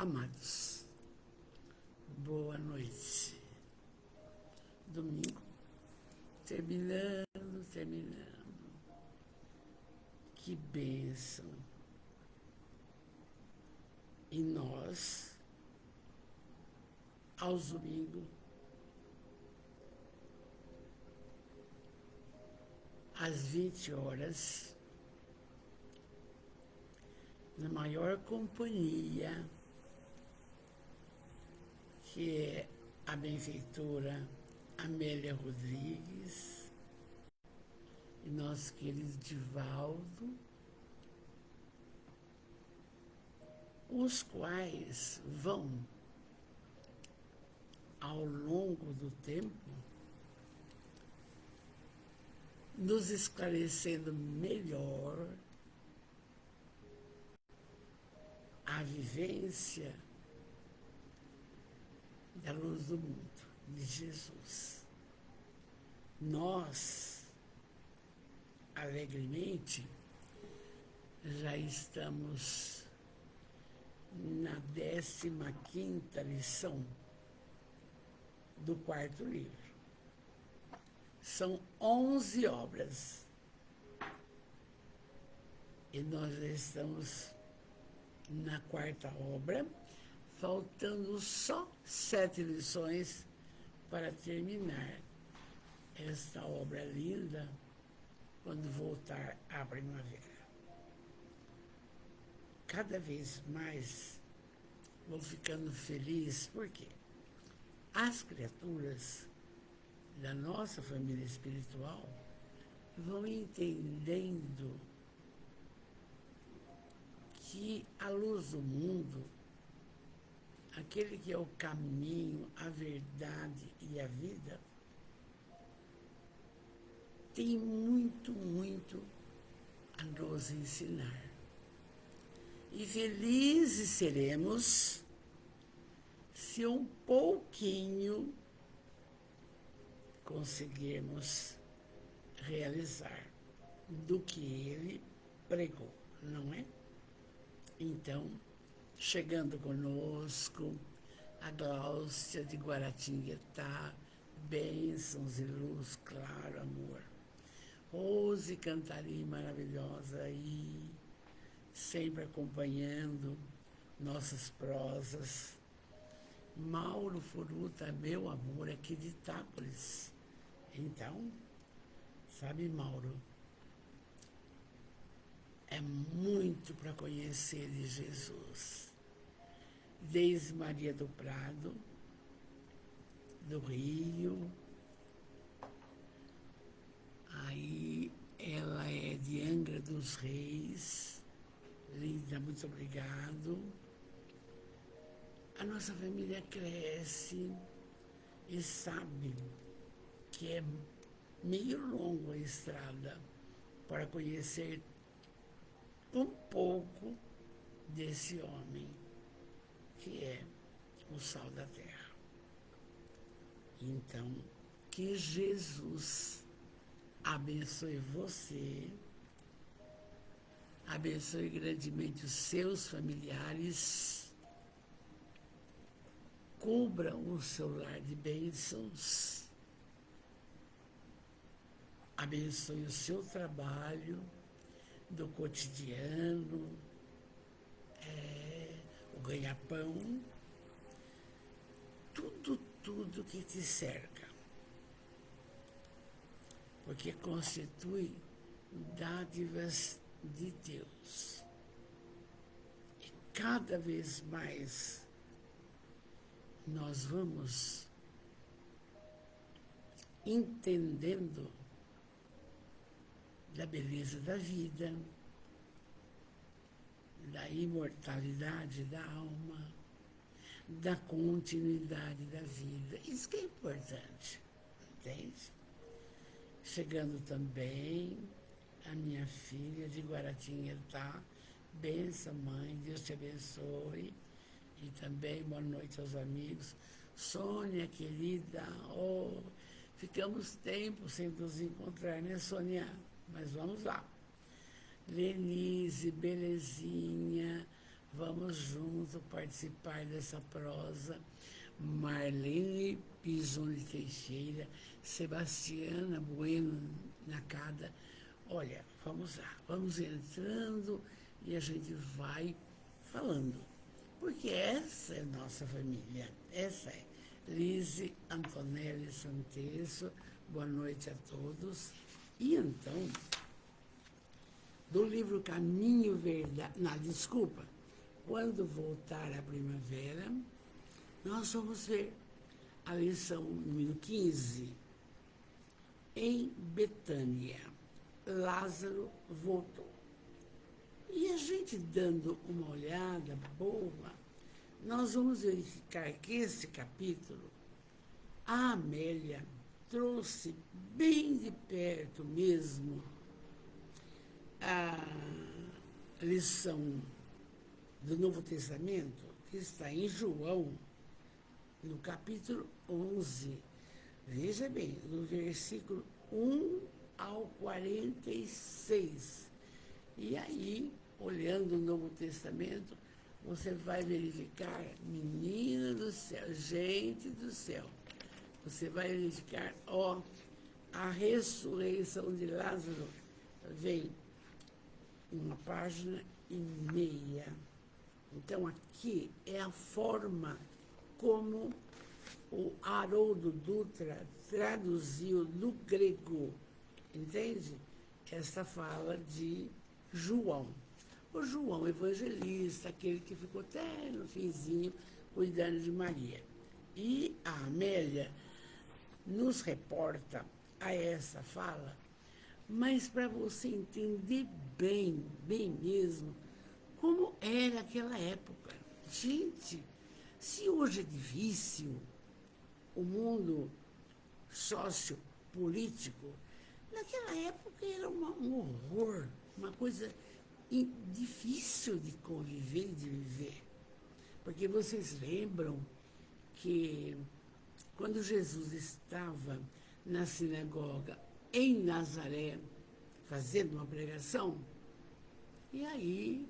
Amados, boa noite. Domingo, terminando. Que bênção. E nós, aos domingos, às 20 horas, na maior companhia, que é a benfeitora Amélia Rodrigues e nosso querido Divaldo, os quais vão, ao longo do tempo, nos esclarecendo melhor a vivência da luz do mundo, de Jesus. Nós, alegremente, já estamos na 15ª lição do 4º livro. São 11 obras. E nós já estamos na 4ª obra, faltando só 7 lições para terminar esta obra linda quando voltar à primavera. Cada vez mais vou ficando feliz, porque as criaturas da nossa família espiritual vão entendendo que a luz do mundo, aquele que é o caminho, a verdade e a vida, tem muito a nos ensinar. E felizes seremos se um pouquinho conseguirmos realizar do que ele pregou, não é? Então, chegando conosco, a Gláucia de Guaratinguetá, bênçãos e luz, claro, amor. Rose Cantarim, maravilhosa aí, sempre acompanhando nossas prosas. Mauro Furuta, meu amor, aqui de Itápolis. Então, sabe, Mauro, é muito para conhecer de Jesus. Desde Maria do Prado, do Rio, aí ela é de Angra dos Reis. Linda, muito obrigado. A nossa família cresce e sabe que é meio longa a estrada para conhecer um pouco desse homem que é o sal da terra. Então, que Jesus abençoe você, abençoe grandemente os seus familiares, cubra o seu lar de bênçãos, abençoe o seu trabalho do cotidiano, o ganha-pão, tudo que te cerca, porque constitui dádivas de Deus. E cada vez mais nós vamos entendendo da beleza da vida, da imortalidade da alma, da continuidade da vida. Isso que é importante, entende? Chegando também a minha filha de Guaratinguetá. Benção, mãe, Deus te abençoe. E também boa noite aos amigos. Sônia, querida, ficamos tempo sem nos encontrar, né, Sônia? Mas vamos lá. Lenise, belezinha, Vamos junto participar dessa prosa. Marlene Pisoni Teixeira, Sebastiana Bueno Nakada. Olha, vamos lá, vamos entrando e a gente vai falando. Porque essa é nossa família, essa é. Lise Antonelli Santesso, boa noite a todos. E então, do livro Caminho Verdade, não, desculpa, Quando Voltar a Primavera, nós vamos ver a lição número 15. Em Betânia, Lázaro voltou. E a gente dando uma olhada boa, nós vamos verificar que esse capítulo, a Amélia trouxe bem de perto mesmo a lição do Novo Testamento, que está em João, no capítulo 11. Veja bem, no versículo 1 ao 46. E aí, olhando o Novo Testamento, você vai verificar, menina do céu, gente do céu, você vai verificar, a ressurreição de Lázaro vem uma página e meia. Então, aqui é a forma como o Haroldo Dutra traduziu do grego, entende? Essa fala de João. O João evangelista, aquele que ficou até no finzinho cuidando de Maria. E a Amélia nos reporta a essa fala, mas para você entender bem, bem mesmo, como era aquela época. Gente, se hoje é difícil o mundo sociopolítico, naquela época era um horror, uma coisa difícil de conviver e de viver. Porque vocês lembram que quando Jesus estava na sinagoga em Nazaré, fazendo uma pregação, e aí,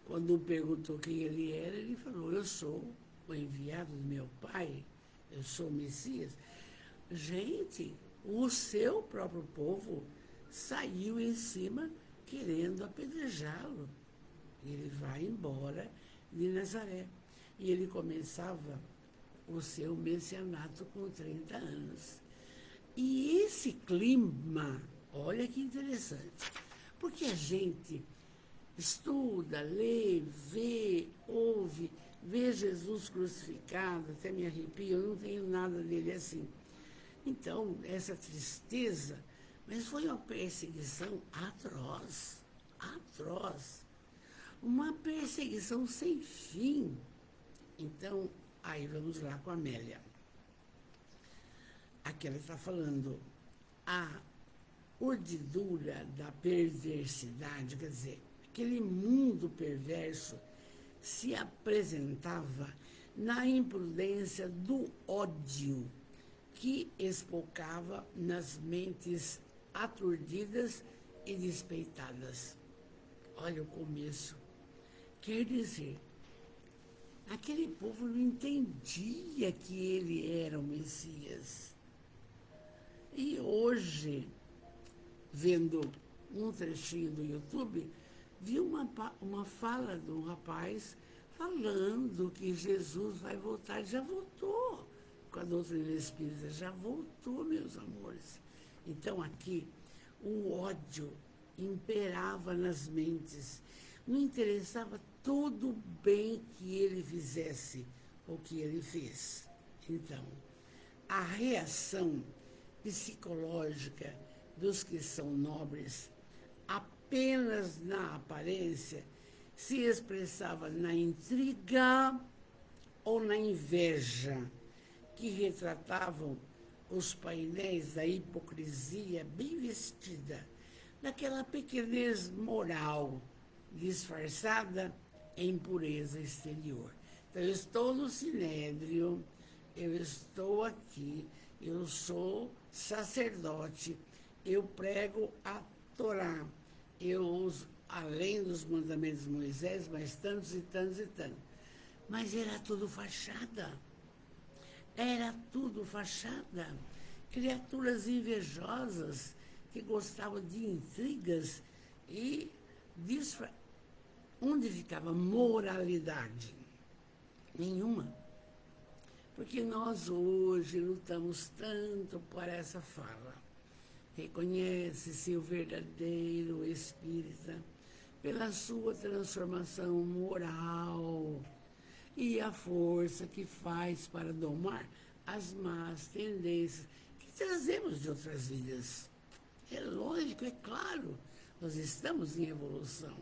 quando um perguntou quem ele era, ele falou, eu sou o enviado do meu pai, eu sou o Messias. Gente, o seu próprio povo saiu em cima querendo apedrejá-lo. Ele vai embora de Nazaré. E ele começava o seu messianato com 30 anos. E esse clima, olha que interessante, porque a gente estuda, lê, vê, ouve, vê Jesus crucificado, até me arrepio, eu não tenho nada dele assim. Então, essa tristeza, mas foi uma perseguição atroz, atroz. Uma perseguição sem fim. Então, aí vamos lá com a Amélia. Aqui ela está falando a urdidura da perversidade, quer dizer, aquele mundo perverso se apresentava na imprudência do ódio que espocava nas mentes aturdidas e despeitadas. Olha o começo. Quer dizer, aquele povo não entendia que ele era o Messias. E hoje, vendo um trechinho do YouTube, vi uma fala de um rapaz falando que Jesus vai voltar. Já voltou com a doutrina espírita, já voltou, meus amores. Então, aqui, o ódio imperava nas mentes. Não interessava todo o bem que ele fizesse, o que ele fez. Então, a reação psicológica dos que são nobres, apenas na aparência, se expressava na intriga ou na inveja, que retratavam os painéis da hipocrisia bem vestida, daquela pequenez moral disfarçada em pureza exterior. Então, eu estou no Sinédrio, eu estou aqui, eu sou sacerdote, eu prego a Torá, eu além dos mandamentos de Moisés, mas tantos e tantos e tantos. Mas era tudo fachada. Era tudo fachada. Criaturas invejosas que gostavam de intrigas e onde ficava moralidade? Nenhuma. Porque nós hoje lutamos tanto por essa fala. Reconhece-se o verdadeiro espírita pela sua transformação moral e a força que faz para domar as más tendências que trazemos de outras vidas. É lógico, é claro, nós estamos em evolução.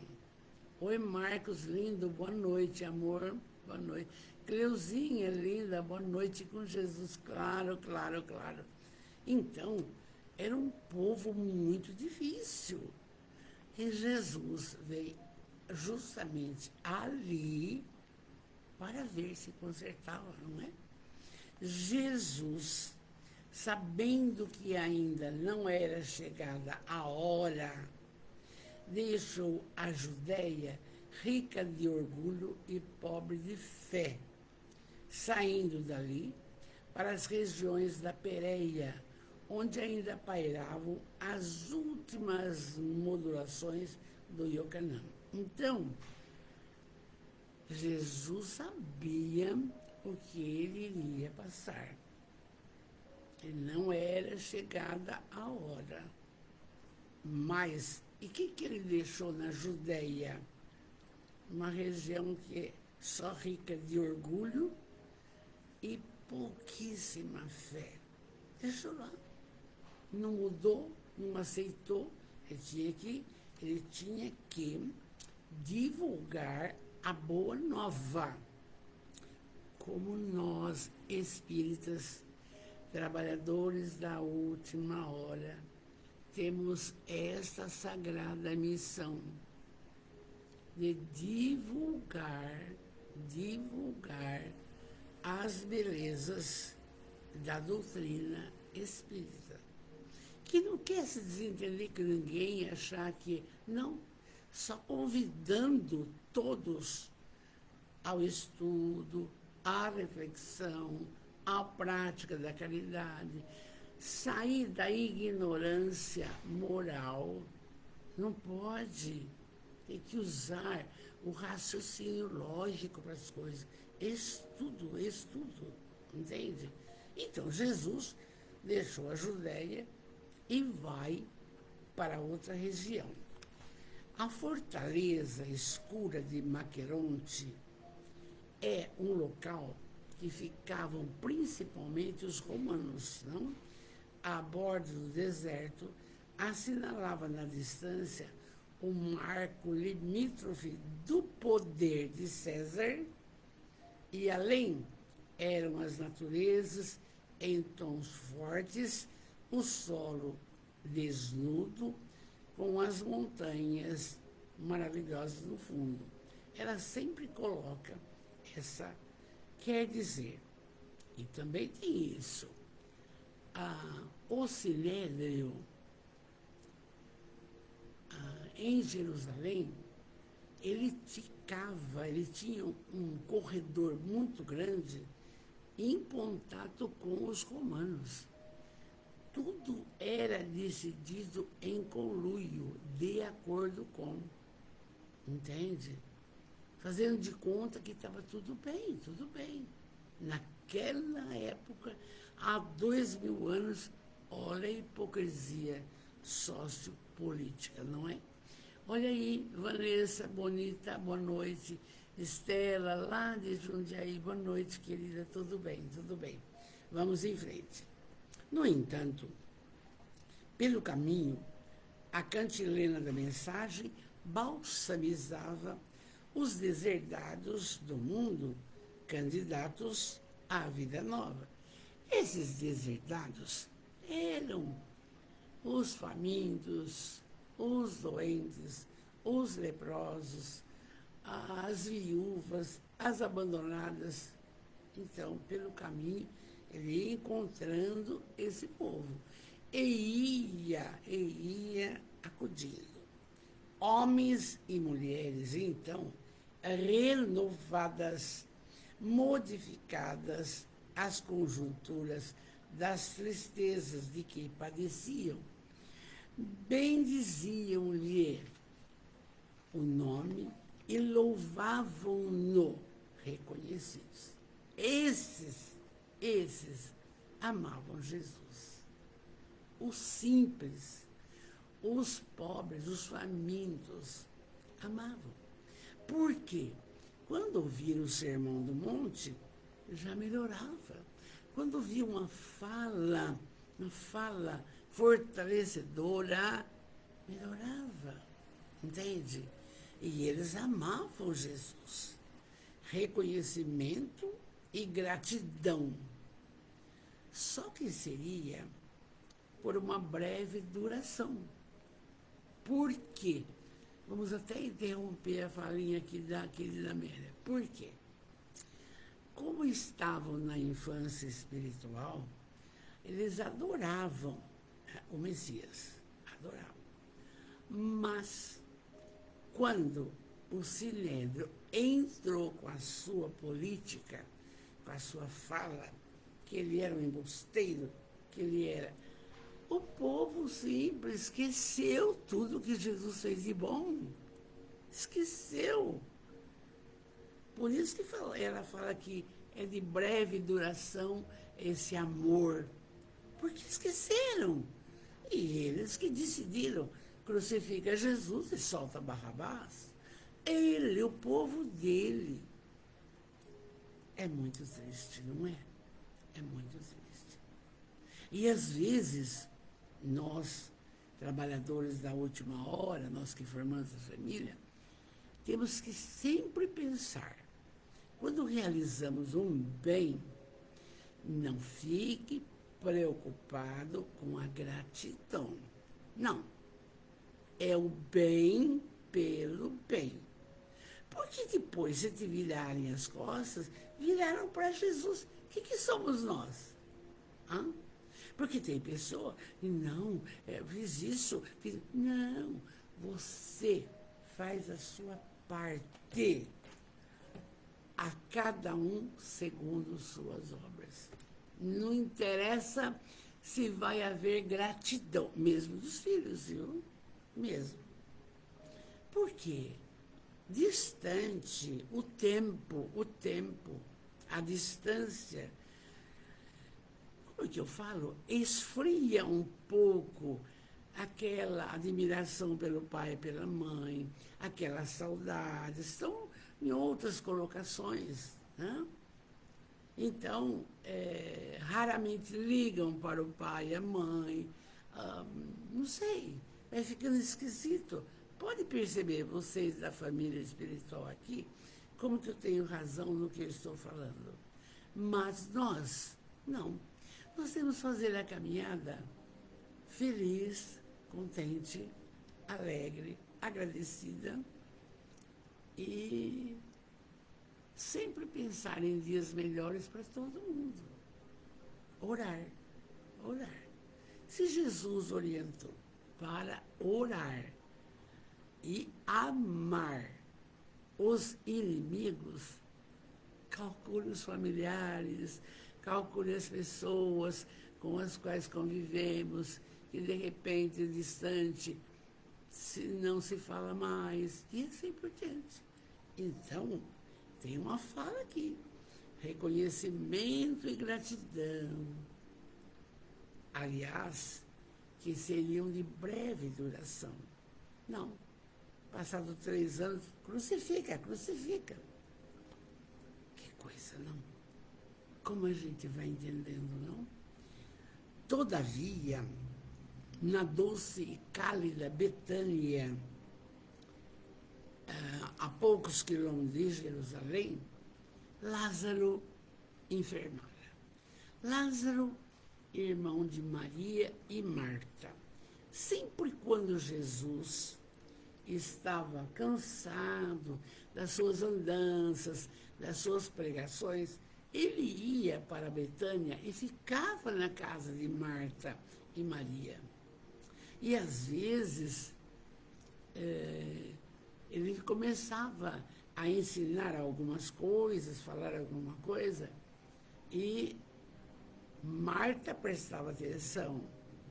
Oi, Marcos, lindo, boa noite, amor, boa noite. Cleuzinha, linda, boa noite com Jesus, claro, claro, claro. Então, era um povo muito difícil. E Jesus veio justamente ali para ver se consertava, não é? Jesus, sabendo que ainda não era chegada a hora, deixou a Judéia rica de orgulho e pobre de fé, saindo dali para as regiões da Pérea, onde ainda pairavam as últimas modulações do Iocanã. Então, Jesus sabia o que ele iria passar. E não era chegada a hora. Mas, e o que ele deixou na Judéia? Uma região que é só rica de orgulho e pouquíssima fé. Deixou lá. Não mudou, não aceitou. Ele tinha que divulgar a boa nova. Como nós, espíritas, trabalhadores da última hora, temos esta sagrada missão de divulgar as belezas da doutrina espírita. Que não quer se desentender com ninguém e achar que não, só convidando todos ao estudo, à reflexão, à prática da caridade, sair da ignorância moral. Não pode. Tem que usar o raciocínio lógico para as coisas. Estudo, entende? Então, Jesus deixou a Judéia e vai para outra região. A fortaleza escura de Maqueronte é um local que ficavam principalmente os romanos, não? A bordo do deserto, assinalava na distância um marco limítrofe do poder de César, e além eram as naturezas em tons fortes, o solo desnudo, com as montanhas maravilhosas no fundo. Ela sempre coloca essa, quer dizer, e também tem isso, o Sinédrio, em Jerusalém, ele tinha um corredor muito grande em contato com os romanos. Tudo era decidido em conluio, de acordo com, entende? Fazendo de conta que estava tudo bem, tudo bem. Naquela época, há 2000 anos, olha a hipocrisia sociopolítica, não é? Olha aí, Vanessa, bonita, boa noite. Estela, lá de Jundiaí, boa noite, querida, tudo bem, tudo bem. Vamos em frente. No entanto, pelo caminho, a cantilena da mensagem balsamizava os deserdados do mundo, candidatos à vida nova. Esses deserdados eram os famintos, os doentes, os leprosos, as viúvas, as abandonadas. Então, pelo caminho, ele ia encontrando esse povo e ia acudindo. Homens e mulheres, então, renovadas, modificadas as conjunturas das tristezas de que padeciam, bendiziam-lhe o nome e louvavam-no reconhecidos. Esses amavam Jesus. Os simples, os pobres, os famintos, amavam. Por quê? Quando ouviram o Sermão do Monte, já melhorava. Quando ouviam uma fala fortalecedora, melhorava. Entende? E eles amavam Jesus. Reconhecimento e gratidão. Só que seria por uma breve duração. Por quê? Vamos até interromper a falinha aqui da querida Amélia. Por quê? Como estavam na infância espiritual, eles adoravam o Messias. Adoravam. Mas, quando o Sinédrio entrou com a sua política, com a sua fala, que ele era um embusteiro, que ele era... O povo simples esqueceu tudo que Jesus fez de bom. Esqueceu. Por isso que ela fala que é de breve duração esse amor. Porque esqueceram. E eles que decidiram crucificar Jesus e solta Barrabás. Ele, o povo dele. É muito triste, não é? É muito triste. E às vezes, nós, trabalhadores da última hora, nós que formamos a família, temos que sempre pensar, quando realizamos um bem, não fique preocupado com a gratidão. Não. É o bem pelo bem. Porque depois, se te virarem as costas, viraram para Jesus. O que somos nós? Hã? Porque tem pessoa que não, fiz isso, fiz... Não, você faz a sua parte. A cada um segundo suas obras. Não interessa se vai haver gratidão, mesmo dos filhos, viu? Mesmo. Por quê? Distante, o tempo, a distância, como é que eu falo? Esfria um pouco aquela admiração pelo pai e pela mãe, aquelas saudades, estão em outras colocações, né? Então, raramente ligam para o pai e a mãe, não sei, vai ficando esquisito. Pode perceber, vocês da família espiritual aqui, como que eu tenho razão no que eu estou falando. Mas nós, não. Nós temos que fazer a caminhada feliz, contente, alegre, agradecida e sempre pensar em dias melhores para todo mundo. Orar, orar. Se Jesus orientou para orar e amar os inimigos, calcule os familiares, calcule as pessoas com as quais convivemos, que de repente, distante, não se fala mais, e assim por diante. Então, tem uma fala aqui, reconhecimento e gratidão. Aliás, que seriam de breve duração. Não. Passado 3 anos, crucifica. Que coisa, não? Como a gente vai entendendo, não? Todavia, na doce e cálida Betânia, a poucos quilômetros de Jerusalém, Lázaro enfermara. Lázaro, irmão de Maria e Marta. Sempre quando Jesus estava cansado das suas andanças, das suas pregações, ele ia para Betânia e ficava na casa de Marta e Maria. E às vezes ele começava a ensinar algumas coisas, falar alguma coisa, e Marta prestava atenção,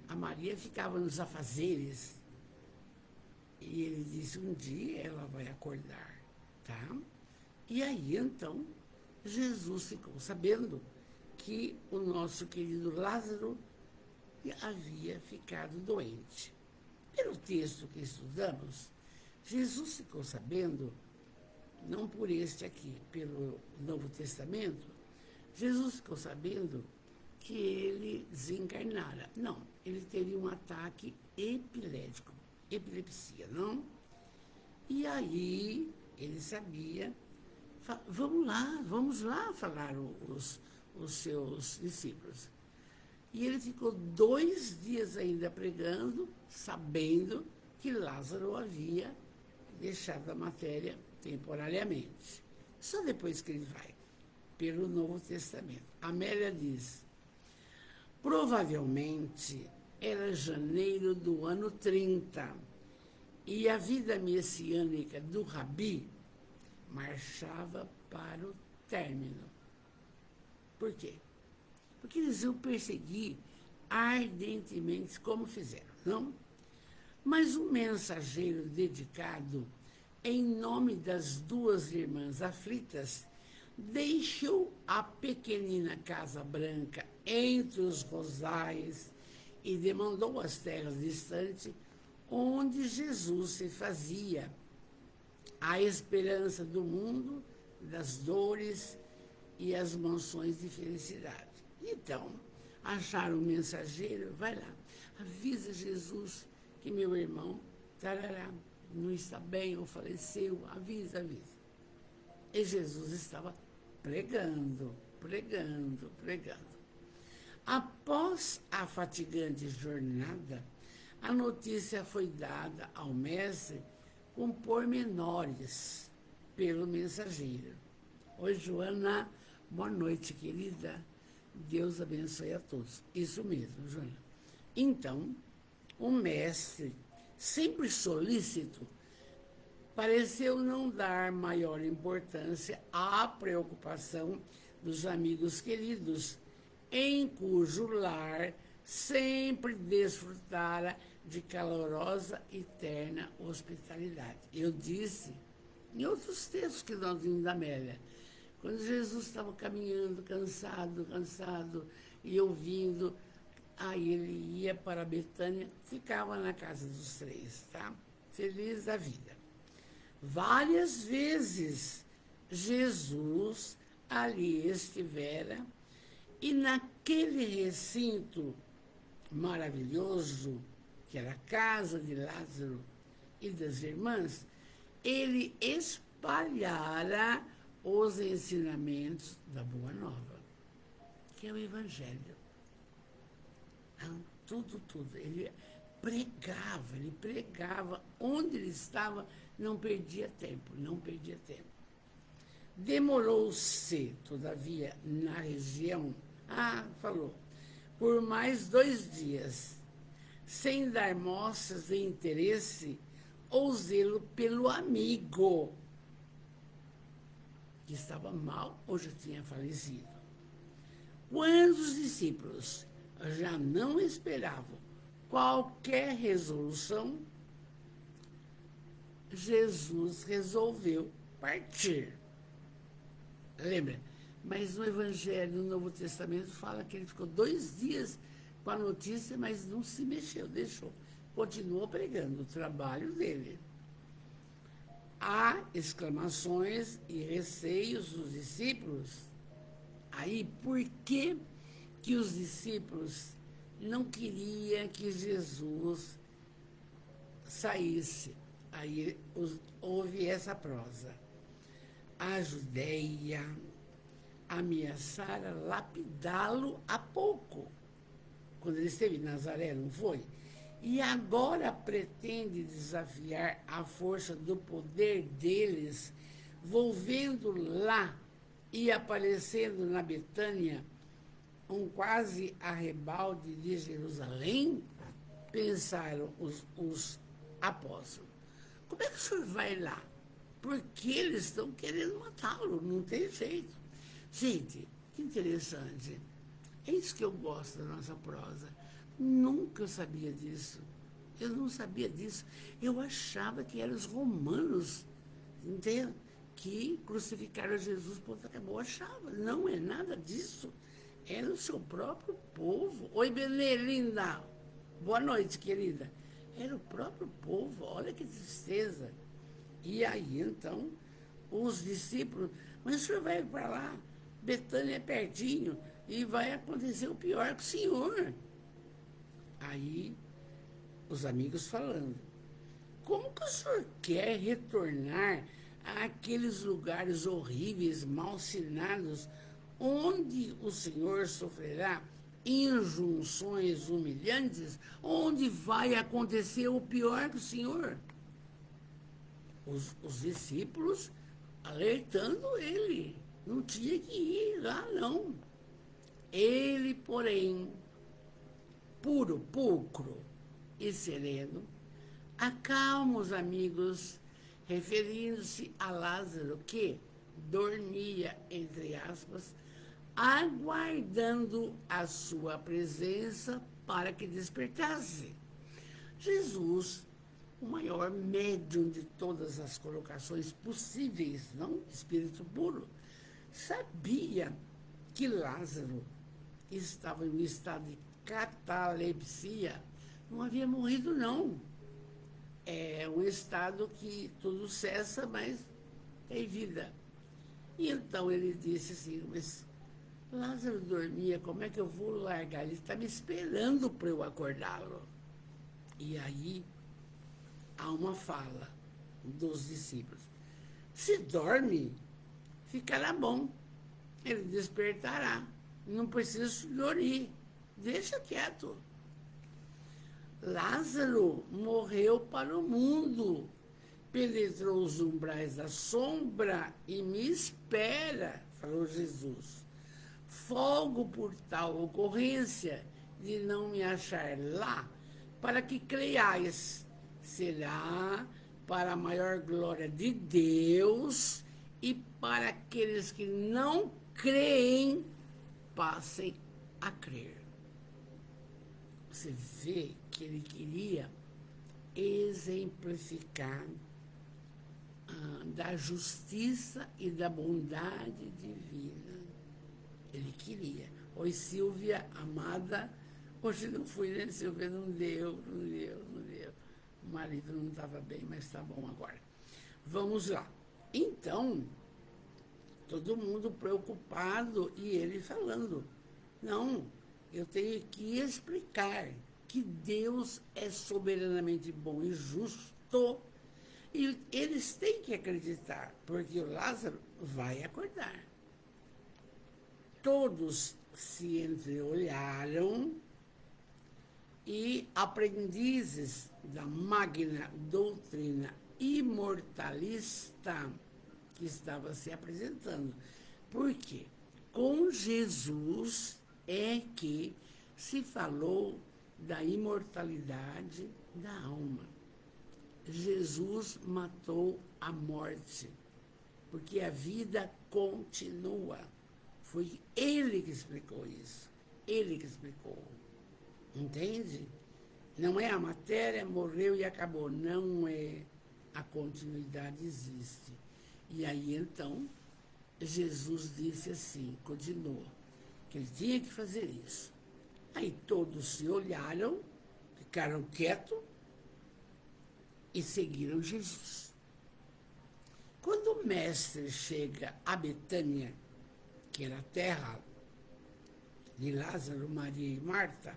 a Maria ficava nos afazeres. E ele disse, um dia ela vai acordar, tá? E aí, então, Jesus ficou sabendo que o nosso querido Lázaro havia ficado doente. Pelo texto que estudamos, Jesus ficou sabendo, não por este aqui, pelo Novo Testamento, Jesus ficou sabendo que ele desencarnara. Não, ele teve um ataque epilético, epilepsia, não? E aí ele sabia, vamos lá, falaram os seus discípulos. E ele ficou 2 dias ainda pregando, sabendo que Lázaro havia deixado a matéria temporariamente. Só depois que ele vai, pelo Novo Testamento. Amélia diz, provavelmente era janeiro do ano 30, e a vida messiânica do Rabi marchava para o término. Por quê? Porque eles iam perseguir ardentemente, como fizeram, não? Mas um mensageiro dedicado, em nome das 2 irmãs aflitas, deixou a pequenina Casa Branca entre os rosais e demandou as terras distantes, onde Jesus se fazia a esperança do mundo, das dores e as mansões de felicidade. Então, acharam o mensageiro, vai lá, avisa Jesus que meu irmão tarará, não está bem ou faleceu, avisa. E Jesus estava pregando. Após a fatigante jornada, a notícia foi dada ao mestre com pormenores pelo mensageiro. Oi, Joana, boa noite, querida. Deus abençoe a todos. Isso mesmo, Joana. Então, o mestre, sempre solícito, pareceu não dar maior importância à preocupação dos amigos queridos, em cujo lar sempre desfrutara de calorosa e terna hospitalidade. Eu disse, em outros textos que nós vimos da Amélia, quando Jesus estava caminhando, cansado, e ouvindo, aí ele ia para Betânia, ficava na casa dos 3, tá? Feliz da vida. Várias vezes Jesus ali estivera e naquele recinto maravilhoso, que era a casa de Lázaro e das irmãs, ele espalhara os ensinamentos da Boa Nova, que é o Evangelho. Tudo. Ele pregava. Onde ele estava, não perdia tempo. Demorou-se, todavia, na região, falou, por mais 2 dias, sem dar mostras de interesse ou zelo pelo amigo, que estava mal ou já tinha falecido. Quando os discípulos já não esperavam qualquer resolução, Jesus resolveu partir. Lembra? Mas no Evangelho, no Novo Testamento, fala que ele ficou 2 dias com a notícia, mas não se mexeu, deixou. Continuou pregando o trabalho dele. Há exclamações e receios dos discípulos. Aí, por que os discípulos não queriam que Jesus saísse? Aí houve essa prosa. A Judéia ameaçara lapidá-lo há pouco, quando ele esteve em Nazaré, não foi? E agora pretende desafiar a força do poder deles, volvendo lá e aparecendo na Betânia, um quase arrabalde de Jerusalém, pensaram os apóstolos. como é que o senhor vai lá? Porque eles estão querendo matá-lo, não tem jeito. Gente, que interessante. É isso que eu gosto da nossa prosa. Nunca eu sabia disso. Eu não sabia disso. Eu achava que eram os romanos, entende? Que crucificaram Jesus, ponto, acabou. Eu achava. Não é nada disso. Era o seu próprio povo. Oi, Benê, linda. Boa noite, querida. Era o próprio povo. Olha que tristeza. E aí, então, os discípulos, mas o senhor vai para lá, Betânia é pertinho, e vai acontecer o pior com o senhor. Aí, os amigos falando, como que o senhor quer retornar àqueles lugares horríveis, malsinados, onde o senhor sofrerá injunções humilhantes, onde vai acontecer o pior com o senhor? Os discípulos alertando ele. Não tinha que ir lá, não. Ele, porém, puro, pulcro e sereno, acalma os amigos, referindo-se a Lázaro, que dormia, entre aspas, aguardando a sua presença para que despertasse. Jesus, o maior médium de todas as colocações possíveis, não? Espírito puro, sabia que Lázaro estava em um estado de catalepsia, não havia morrido, não. É um estado que tudo cessa, mas tem vida. E então ele disse assim, mas Lázaro dormia, como é que eu vou largar? Ele está me esperando para eu acordá-lo. E aí há uma fala dos discípulos. Se dorme, ficará bom. Ele despertará. Não precisa dormir. Deixa quieto. Lázaro morreu para o mundo. Penetrou os umbrais da sombra e me espera, falou Jesus. Folgo por tal ocorrência de não me achar lá, para que creiais. Será para a maior glória de Deus e para aqueles que não creem, passem a crer. Você vê que ele queria exemplificar da justiça e da bondade divina. Ele queria. Oi, Silvia, amada. Hoje não fui, né, Silvia? Não deu. O marido não estava bem, mas está bom agora. Vamos lá. Então, todo mundo preocupado e ele falando, não, eu tenho que explicar que Deus é soberanamente bom e justo e eles têm que acreditar, porque o Lázaro vai acordar. Todos se entreolharam e aprendizes da magna doutrina imortalista que estava se apresentando. Porque com Jesus é que se falou da imortalidade da alma. Jesus matou a morte, porque a vida continua. Foi ele que explicou isso. Ele que explicou. Entende? Não é a matéria, morreu e acabou. Não é. A continuidade existe. E aí, então, Jesus disse assim, continuou, que ele tinha que fazer isso. Aí todos se olharam, ficaram quietos e seguiram Jesus. Quando o mestre chega a Betânia, que era a terra de Lázaro, Maria e Marta,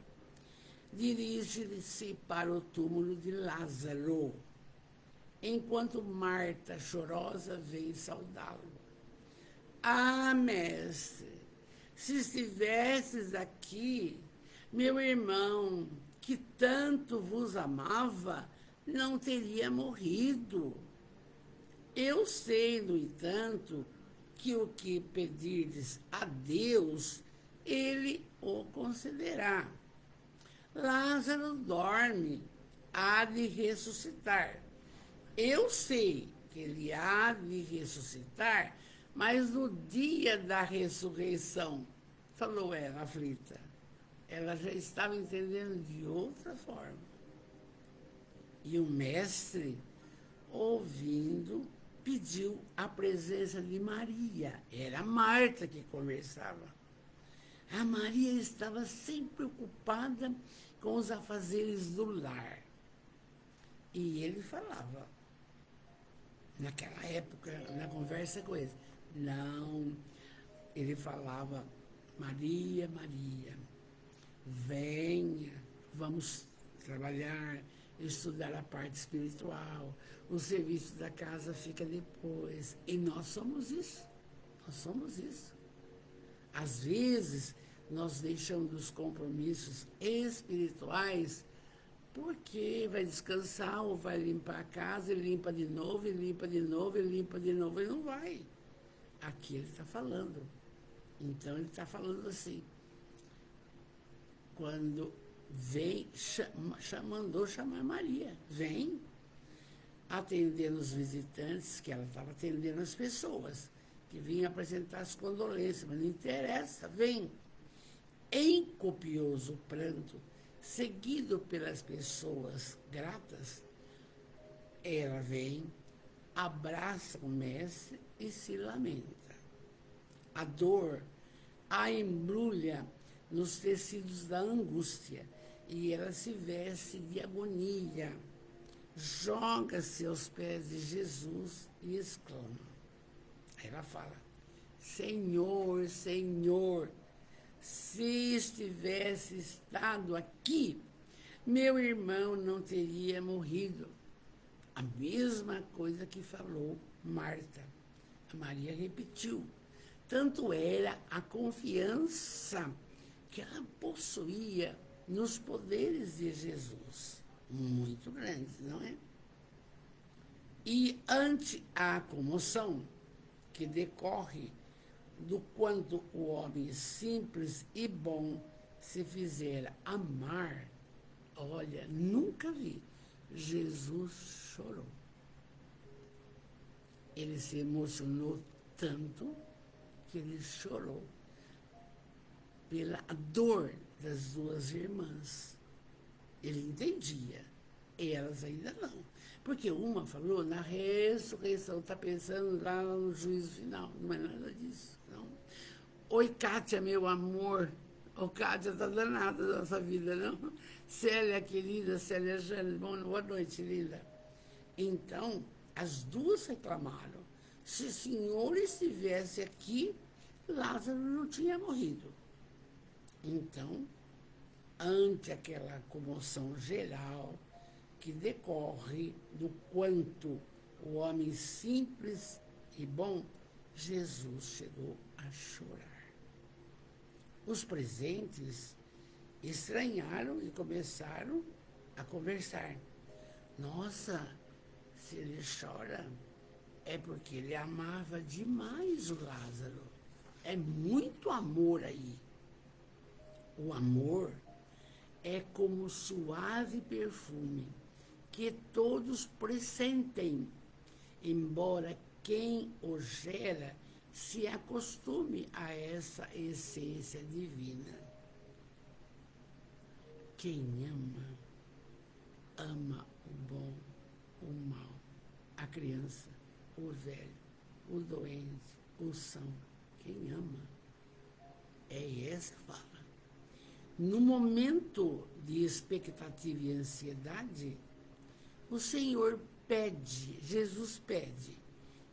dirige-se para o túmulo de Lázaro, enquanto Marta, chorosa, vem saudá-lo. Ah, mestre, se estivesses aqui, meu irmão, que tanto vos amava, não teria morrido. Eu sei, no entanto, que o que pedirdes a Deus, ele o concederá. Lázaro dorme, há de ressuscitar. Eu sei que ele há de ressuscitar, mas no dia da ressurreição, falou ela, aflita. Ela já estava entendendo de outra forma. E o mestre, ouvindo, pediu a presença de Maria. Era Marta que conversava. A Maria estava sempre ocupada com os afazeres do lar. E ele falava, naquela época, na conversa com ele, não, ele falava, Maria, Maria, venha, vamos trabalhar, estudar a parte espiritual, o serviço da casa fica depois. E nós somos isso, nós somos isso. Às vezes, nós deixamos os compromissos espirituais porque vai descansar ou vai limpar a casa, e limpa de novo, e limpa de novo, e limpa de novo, e não vai. Aqui ele está falando. Então, ele está falando assim, quando vem, mandou chamar Maria, vem atender os visitantes, que ela estava atendendo as pessoas, que vinham apresentar as condolências, mas não interessa, vem. Em copioso pranto, seguido pelas pessoas gratas, ela vem, abraça o mestre e se lamenta. A dor a embrulha nos tecidos da angústia e ela se veste de agonia, joga-se aos pés de Jesus e exclama. Aí ela fala, Senhor, Senhor, se estivesse estado aqui, meu irmão não teria morrido. A mesma coisa que falou Marta. A Maria repetiu. Tanto era a confiança que ela possuía nos poderes de Jesus. Muito grande, não é? E ante a comoção que decorre do quanto o homem simples e bom se fizera amar, olha, nunca vi, Jesus chorou. Ele se emocionou tanto que ele chorou pela dor das duas irmãs. Ele entendia, elas ainda não. Porque uma falou, na ressurreição, está pensando lá no juízo final. Não é nada disso, não. Oi, Kátia, meu amor. Ô, Kátia, está danada da nossa vida, não? Célia, querida, Célia Jane, boa noite, linda. Então, as duas reclamaram. Se o senhor estivesse aqui, Lázaro não tinha morrido. Então, ante aquela comoção geral que decorre do quanto o homem simples e bom, Jesus chegou a chorar. Os presentes estranharam e começaram a conversar. Nossa, se ele chora, é porque ele amava demais o Lázaro. É muito amor aí. O amor é como suave perfume que todos pressentem, embora quem o gera se acostume a essa essência divina. Quem ama, ama o bom, o mal, a criança, o velho, o doente, o são. Quem ama é essa fala. No momento de expectativa e ansiedade, o Senhor pede, Jesus pede,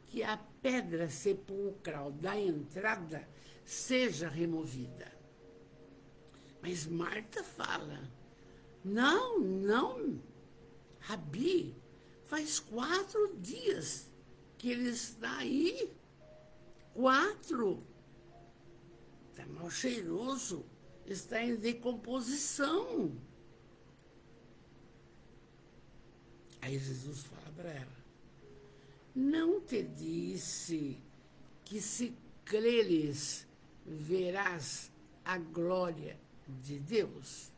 que a pedra sepulcral da entrada seja removida. Mas Marta fala, não, não, Rabi, faz 4 dias que ele está aí. 4. Está mal cheiroso, está em decomposição. Aí Jesus fala para ela, não te disse que se creres verás a glória de Deus?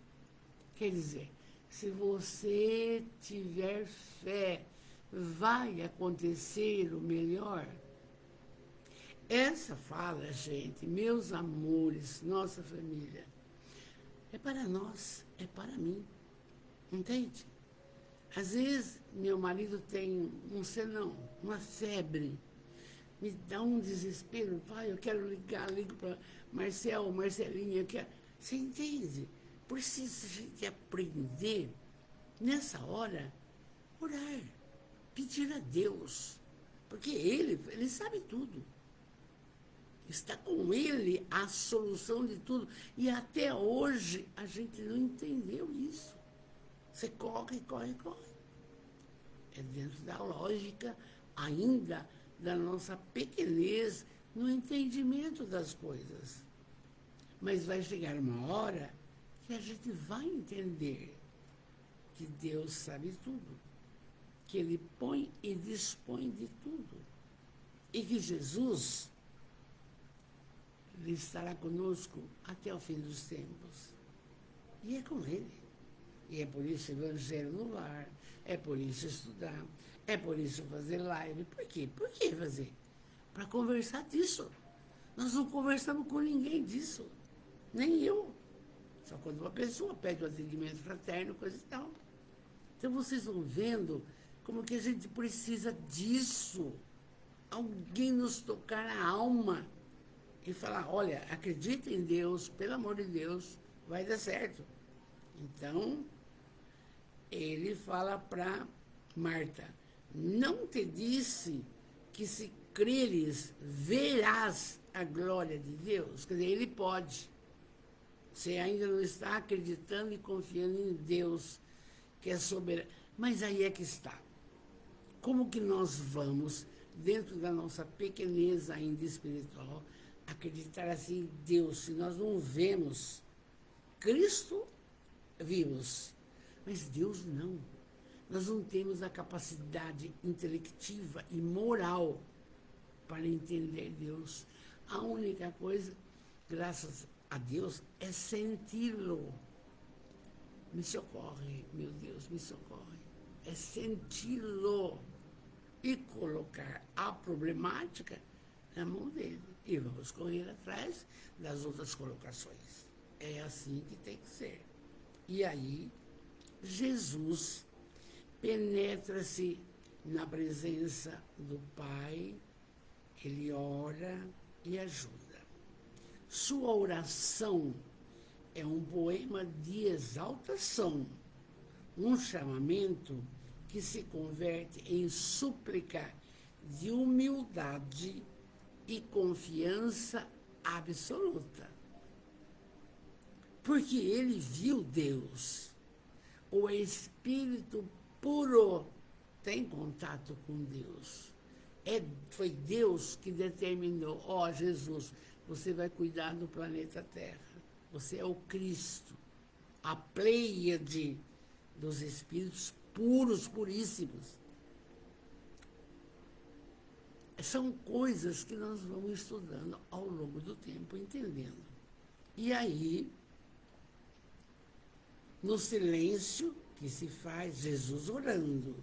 Quer dizer, se você tiver fé, vai acontecer o melhor. Essa fala, gente, meus amores, nossa família, é para nós, é para mim, entende? Às vezes, meu marido tem um senão, uma febre, me dá um desespero, vai, eu quero ligar, ligo para Marcel, Marcelinha, eu quero... Você entende? Precisa a gente aprender, nessa hora, orar, pedir a Deus, porque Ele sabe tudo. Está com Ele a solução de tudo. E até hoje a gente não entendeu isso. Você corre, corre, corre. É dentro da lógica ainda da nossa pequenez no entendimento das coisas. Mas vai chegar uma hora que a gente vai entender que Deus sabe tudo, que Ele põe e dispõe de tudo. E que Jesus Ele estará conosco até o fim dos tempos. E é com Ele. E é por isso evangelho no lar, é por isso estudar, é por isso fazer live. Por quê? Por que fazer? Para conversar disso. Nós não conversamos com ninguém disso. Nem eu. Só quando uma pessoa pede um atendimento fraterno, coisa e tal. Então vocês vão vendo como que a gente precisa disso. Alguém nos tocar a alma e falar, olha, acredita em Deus, pelo amor de Deus, vai dar certo. Então, ele fala para Marta, não te disse que se creres, verás a glória de Deus? Quer dizer, ele pode. Você ainda não está acreditando e confiando em Deus, que é soberano. Mas aí é que está. Como que nós vamos, dentro da nossa pequenez ainda espiritual, acreditar assim em Deus, se nós não vemos Cristo, vimos, mas Deus não. Nós não temos a capacidade intelectiva e moral para entender Deus. A única coisa, graças a Deus, é senti-lo. Me socorre, meu Deus, me socorre. É senti-lo e colocar a problemática na mão dele. E vamos correr atrás das outras colocações. É assim que tem que ser. E aí, Jesus penetra-se na presença do Pai, ele ora e ajuda. Sua oração é um poema de exaltação, um chamamento que se converte em súplica de humildade e confiança absoluta. Porque ele viu Deus. O Espírito puro tem contato com Deus. Foi Deus que determinou, Jesus, você vai cuidar do planeta Terra. Você é o Cristo, a pleiade dos Espíritos puros, puríssimos. São coisas que nós vamos estudando ao longo do tempo, entendendo. E aí, no silêncio que se faz, Jesus orando.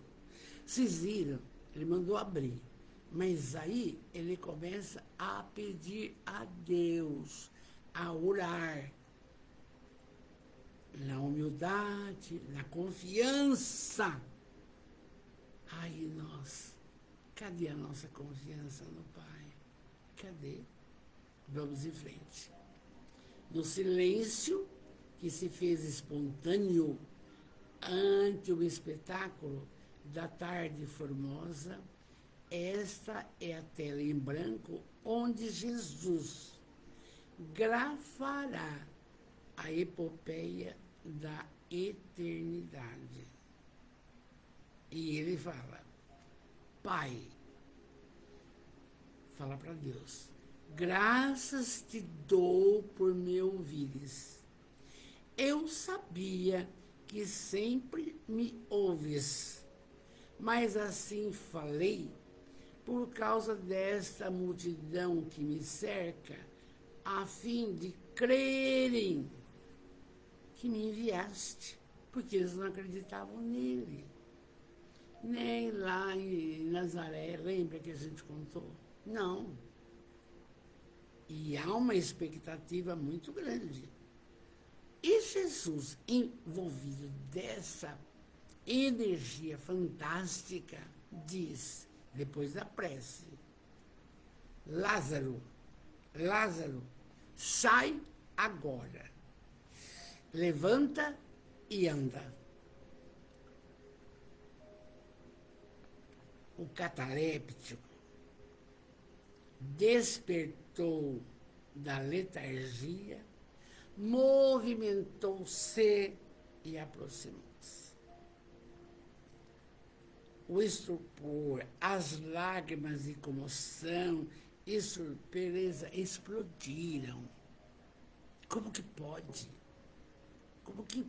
Vocês viram? Ele mandou abrir. Mas aí ele começa a pedir a Deus, a orar. Na humildade, na confiança. Ai, nós, cadê a nossa confiança no Pai? Cadê? Vamos em frente. No silêncio que se fez espontâneo ante o espetáculo da tarde formosa, esta é a tela em branco onde Jesus grafará a epopeia da eternidade. E ele fala, Pai, fala para Deus, graças te dou por me ouvires. Eu sabia que sempre me ouves, mas assim falei por causa desta multidão que me cerca, a fim de crerem que me enviaste, porque eles não acreditavam nele. nem lá em Nazaré, lembra que a gente contou? Não. E há uma expectativa muito grande. E Jesus, envolvido dessa energia fantástica, diz, depois da prece, Lázaro, Lázaro, sai agora. Levanta e anda. O cataléptico despertou da letargia, movimentou-se e aproximou-se. O estupor, as lágrimas de comoção e surpresa explodiram. Como que pode? Como que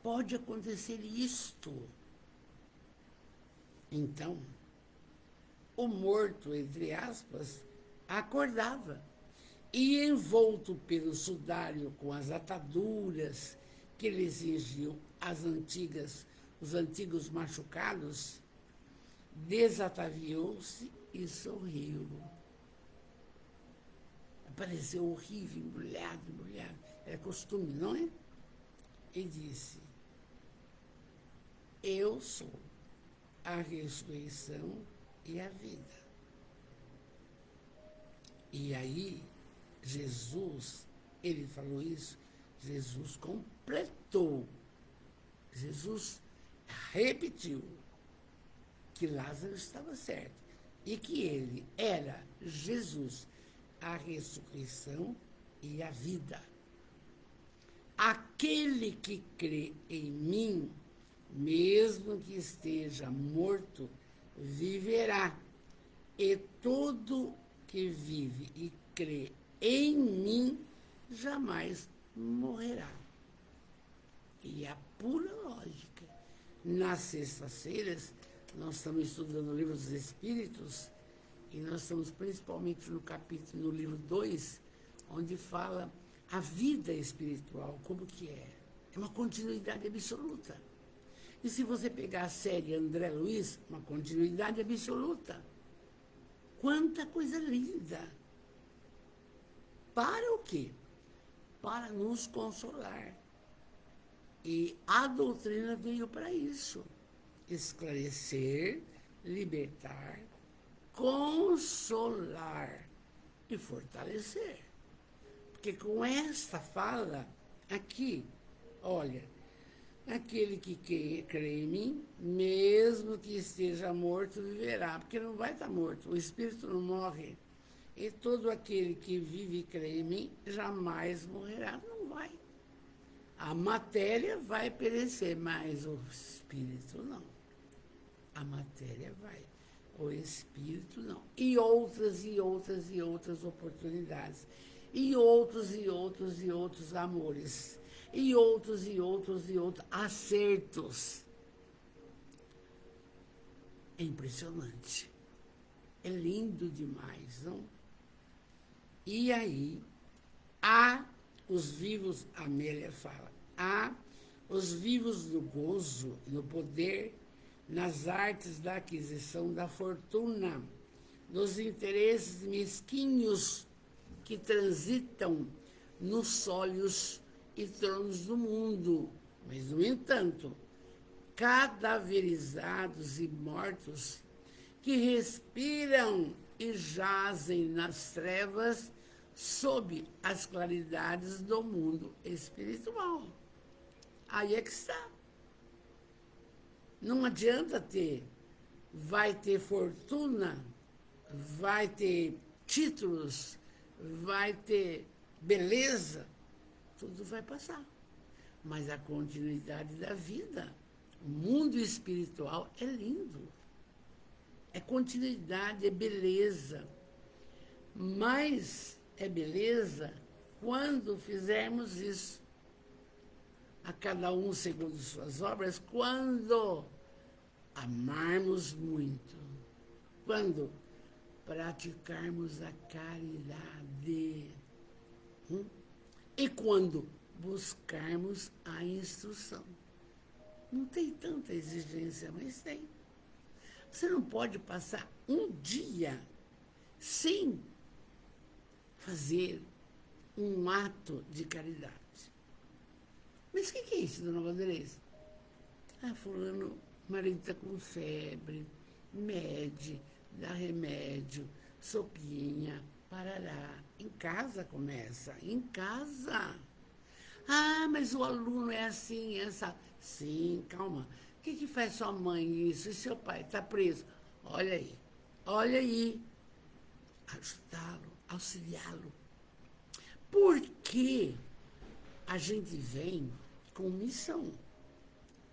pode acontecer isto? Então, o morto, entre aspas, acordava e, envolto pelo sudário com as ataduras que lhe exigiam os antigos machucados, desataviou-se e sorriu. Pareceu horrível, embrulhado. Era costume, não é? E disse, eu sou a ressurreição e a vida. E aí, Jesus, ele falou isso, Jesus completou. Jesus repetiu que Lázaro estava certo e que ele era Jesus, a ressurreição e a vida. Aquele que crê em mim, mesmo que esteja morto, viverá. E todo que vive e crê em mim, jamais morrerá. E a pura lógica. Nas sextas-feiras, nós estamos estudando o livro dos Espíritos, e nós estamos principalmente no livro 2, onde fala a vida espiritual, como que é. É uma continuidade absoluta. E se você pegar a série André Luiz, uma continuidade absoluta. Quanta coisa linda! Para o quê? Para nos consolar. E a doutrina veio para isso. Esclarecer, libertar, consolar e fortalecer. Porque com esta fala aqui, olha, aquele que crê em mim, mesmo que esteja morto, viverá. Porque não vai estar morto, o espírito não morre. E todo aquele que vive e crê em mim, jamais morrerá. Não vai. A matéria vai perecer, mas o espírito não. A matéria vai. O espírito não. E outras oportunidades. E outros amores. E outros acertos. É impressionante. É lindo demais, não? E aí, há os vivos, a Amélia fala, há os vivos no gozo, no poder, nas artes da aquisição da fortuna, nos interesses mesquinhos que transitam nos sólios e tronos do mundo. Mas, no entanto, cadaverizados e mortos que respiram e jazem nas trevas sob as claridades do mundo espiritual. Aí é que está. Não adianta ter. Vai ter fortuna, vai ter títulos, vai ter beleza, tudo vai passar. Mas a continuidade da vida, o mundo espiritual é lindo. É continuidade, é beleza. Mas é beleza quando fizermos isso. A cada um segundo suas obras, quando amarmos muito, quando praticarmos a caridade e quando buscarmos a instrução. Não tem tanta exigência, mas tem. Você não pode passar um dia sem fazer um ato de caridade. Mas o que é isso, dona Vanderlei? Ah, fulano, o marido está com febre, mede, dá remédio, sopinha, parará. Em casa começa, em casa. Ah, mas o aluno é assim, essa. Sim, calma. O que faz sua mãe isso? E seu pai está preso? Olha aí. Ajudá-lo, auxiliá-lo. Porque a gente vem com missão.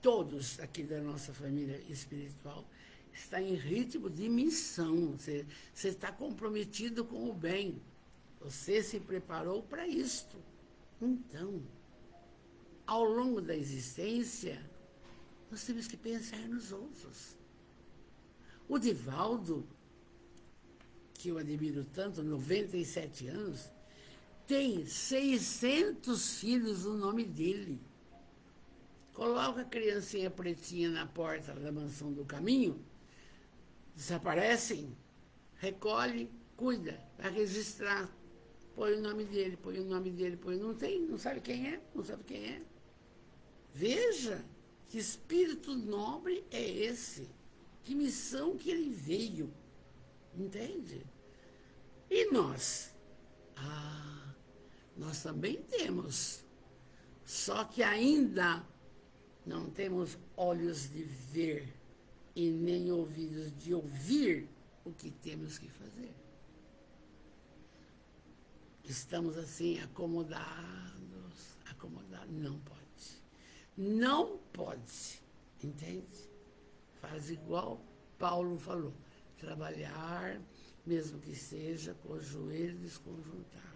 Todos aqui da nossa família espiritual estão em ritmo de missão. Você está comprometido com o bem. Você se preparou para isto. Então, ao longo da existência, nós temos que pensar nos outros. O Divaldo, que eu admiro tanto, 97 anos, tem 600 filhos no nome dele. Coloca a criancinha pretinha na porta da mansão do caminho, desaparecem, recolhe, cuida, vai registrar, põe o nome dele, não sabe quem é, não sabe quem é. Veja que espírito nobre é esse, que missão que ele veio, entende? E nós? Nós também temos, só que ainda não temos olhos de ver e nem ouvidos de ouvir o que temos que fazer. Estamos assim acomodados. Não pode. Não pode, entende? Faz igual Paulo falou, trabalhar, mesmo que seja com os joelhos desconjuntados.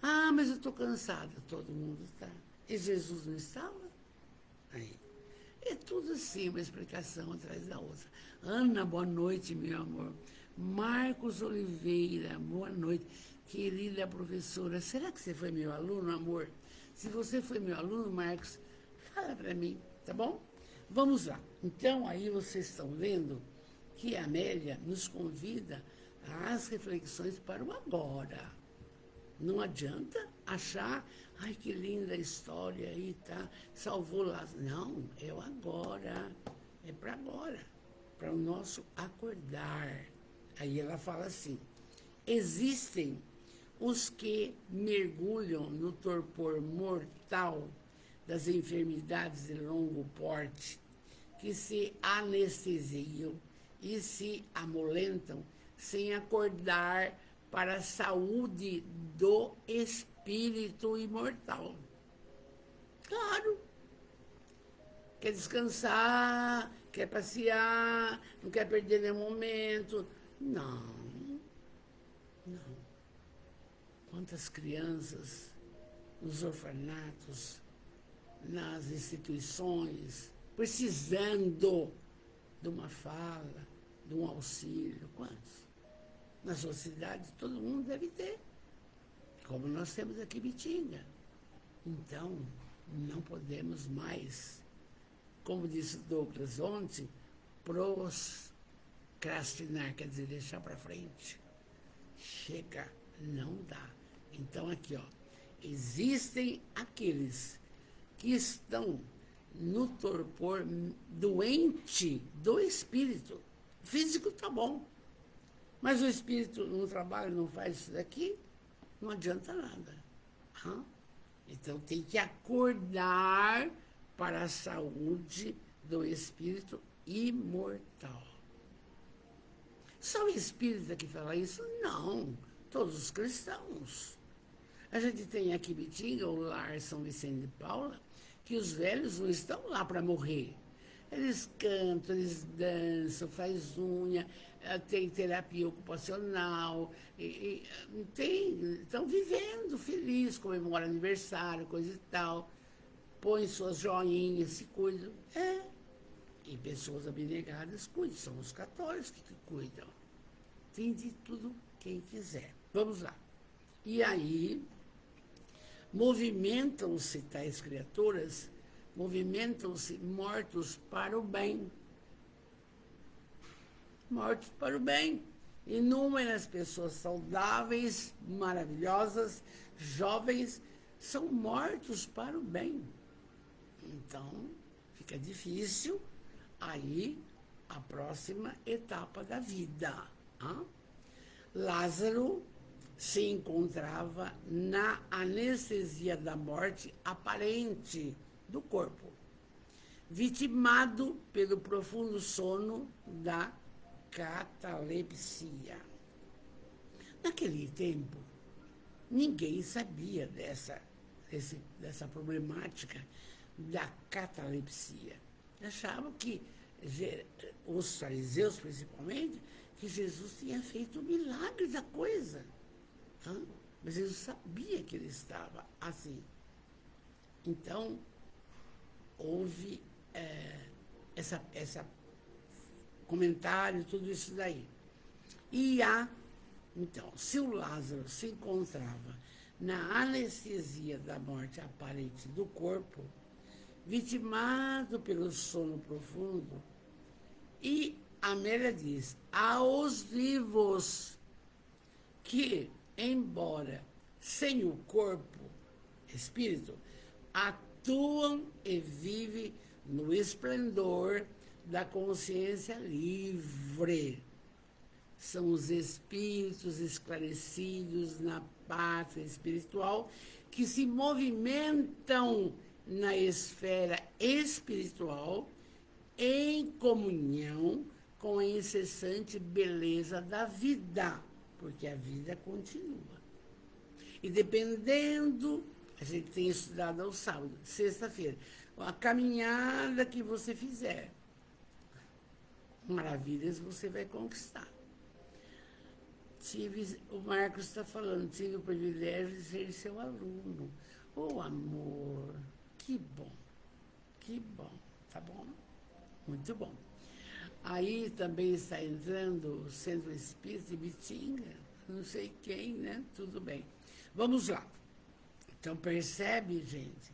Ah, mas eu estou cansada. Todo mundo está. E Jesus não estava? Aí. É tudo assim, uma explicação atrás da outra. Ana, boa noite, meu amor. Marcos Oliveira, boa noite. Querida professora, será que você foi meu aluno, amor? Se você foi meu aluno, Marcos, fala para mim, tá bom? Vamos lá. Então, aí vocês estão vendo que a Amélia nos convida às reflexões para o agora. Não adianta achar, ai, que linda história aí, tá? Salvou lá. Não, é o agora. É para agora. Para o nosso acordar. Aí ela fala assim, existem os que mergulham no torpor mortal das enfermidades de longo porte, que se anestesiam e se amolentam sem acordar para a saúde do espírito imortal. Claro. Quer descansar, quer passear, não quer perder nenhum momento. Não. Quantas crianças nos orfanatos, nas instituições, precisando de uma fala, de um auxílio. Quantos? Na sua cidade, todo mundo deve ter. Como nós temos aqui em Bitinga. Então, não podemos mais, como disse Douglas ontem, procrastinar, quer dizer, deixar para frente. Chega, não dá. Então, aqui, ó, existem aqueles que estão no torpor doente do espírito. O físico tá bom, mas o espírito não trabalha, não faz isso daqui, não adianta nada. Então, tem que acordar para a saúde do espírito imortal. Só o espírita que fala isso? Não, todos os cristãos. A gente tem aqui em Bitinga, o Lar São Vicente de Paula, que os velhos não estão lá para morrer. Eles cantam, eles dançam, faz unha, tem terapia ocupacional, estão vivendo feliz, comemoram aniversário, coisa e tal, põem suas joinhas, se cuidam. E pessoas abnegadas cuidam, são os católicos que cuidam. Tem de tudo quem quiser. Vamos lá. E aí, movimentam-se tais criaturas, movimentam-se mortos para o bem. mortos para o bem. Inúmeras pessoas saudáveis, maravilhosas, jovens, são mortos para o bem. Então, fica difícil aí a próxima etapa da vida. Hein? Lázaro se encontrava na anestesia da morte aparente do corpo, vitimado pelo profundo sono da catalepsia. Naquele tempo, ninguém sabia dessa problemática da catalepsia. Achavam que, os fariseus principalmente, que Jesus tinha feito o milagre da coisa. Mas Jesus sabia que ele estava assim. Então, houve essa comentário, tudo isso daí. Então, se o Lázaro se encontrava na anestesia da morte aparente do corpo, vitimado pelo sono profundo, e Amélia diz, aos vivos que, embora sem o corpo, espírito, atuam e vivem no esplendor da consciência livre. São os espíritos esclarecidos na pátria espiritual que se movimentam na esfera espiritual em comunhão com a incessante beleza da vida, porque a vida continua. E dependendo, a gente tem estudado ao sábado, sexta-feira, a caminhada que você fizer, maravilhas você vai conquistar. O Marcos está falando, tive o privilégio de ser seu aluno. Oh, amor, que bom, tá bom? Muito bom. Aí também está entrando o Centro Espírita de Bitinga, não sei quem, né? Tudo bem. Vamos lá. Então, percebe, gente,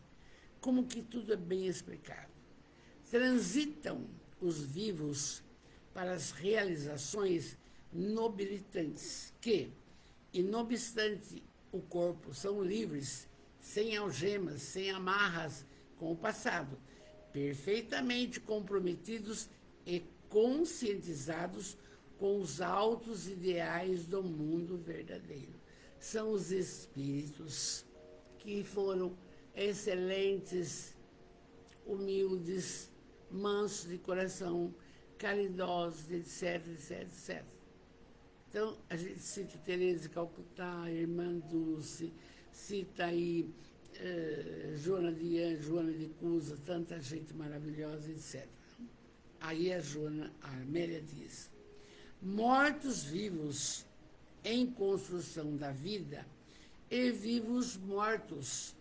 como que tudo é bem explicado. Transitam os vivos para as realizações nobilitantes que, e não obstante o corpo, são livres, sem algemas, sem amarras com o passado, perfeitamente comprometidos e conscientizados com os altos ideais do mundo verdadeiro. São os espíritos que foram excelentes, humildes, mansos de coração, caridosos, etc, etc, etc. Então, a gente cita Teresa de Calcutá, Irmã Dulce, cita aí Joana de Anjos, Joana de Cusa, tanta gente maravilhosa, etc. Aí a Amélia diz, mortos-vivos em construção da vida e vivos mortos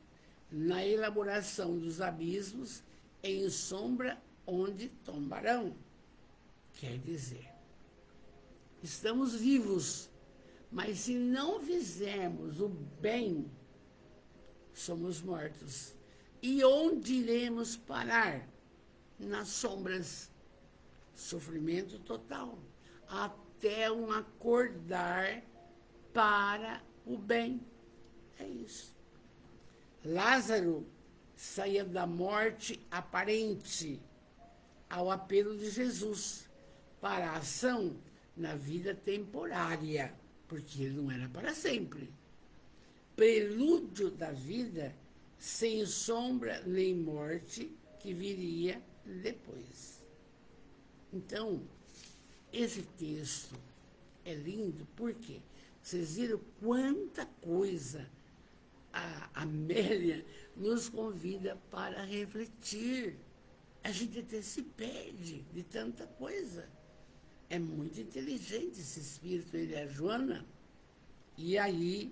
na elaboração dos abismos em sombra onde tombarão. Quer dizer, estamos vivos, mas se não fizermos o bem, somos mortos. E onde iremos parar? Nas sombras. Sofrimento total. Até um acordar para o bem. É isso. Lázaro saía da morte aparente ao apelo de Jesus para a ação na vida temporária, porque ele não era para sempre. Prelúdio da vida sem sombra nem morte que viria depois. Então, esse texto é lindo porque vocês viram quanta coisa a Amélia nos convida para refletir. A gente até se perde de tanta coisa. É muito inteligente esse espírito, ele é a Joana. E aí,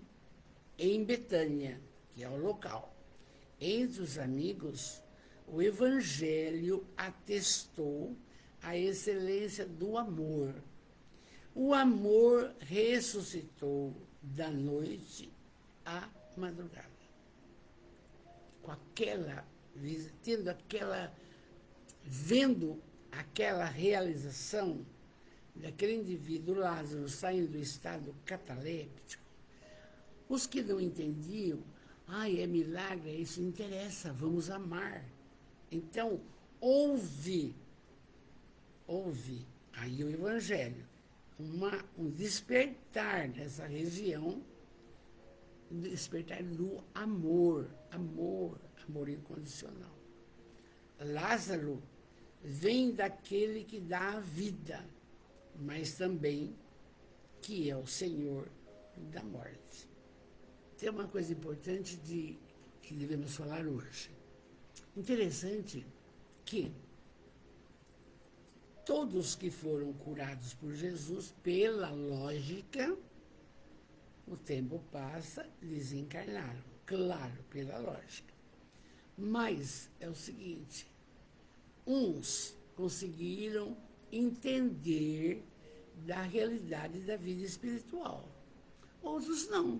em Betânia, que é o local, entre os amigos, o Evangelho atestou a excelência do amor. O amor ressuscitou da noite à madrugada. Com aquela, vendo aquela realização, daquele indivíduo, Lázaro, saindo do estado cataléptico, os que não entendiam, é milagre, isso interessa, vamos amar. Então, houve aí o Evangelho, um despertar nessa região, despertar do amor incondicional. Lázaro vem daquele que dá a vida, mas também que é o Senhor da morte. Tem uma coisa importante que devemos falar hoje. Interessante que todos que foram curados por Jesus, pela lógica, o tempo passa, desencarnaram. Claro, pela lógica. Mas é o seguinte, uns conseguiram entender da realidade da vida espiritual, outros não.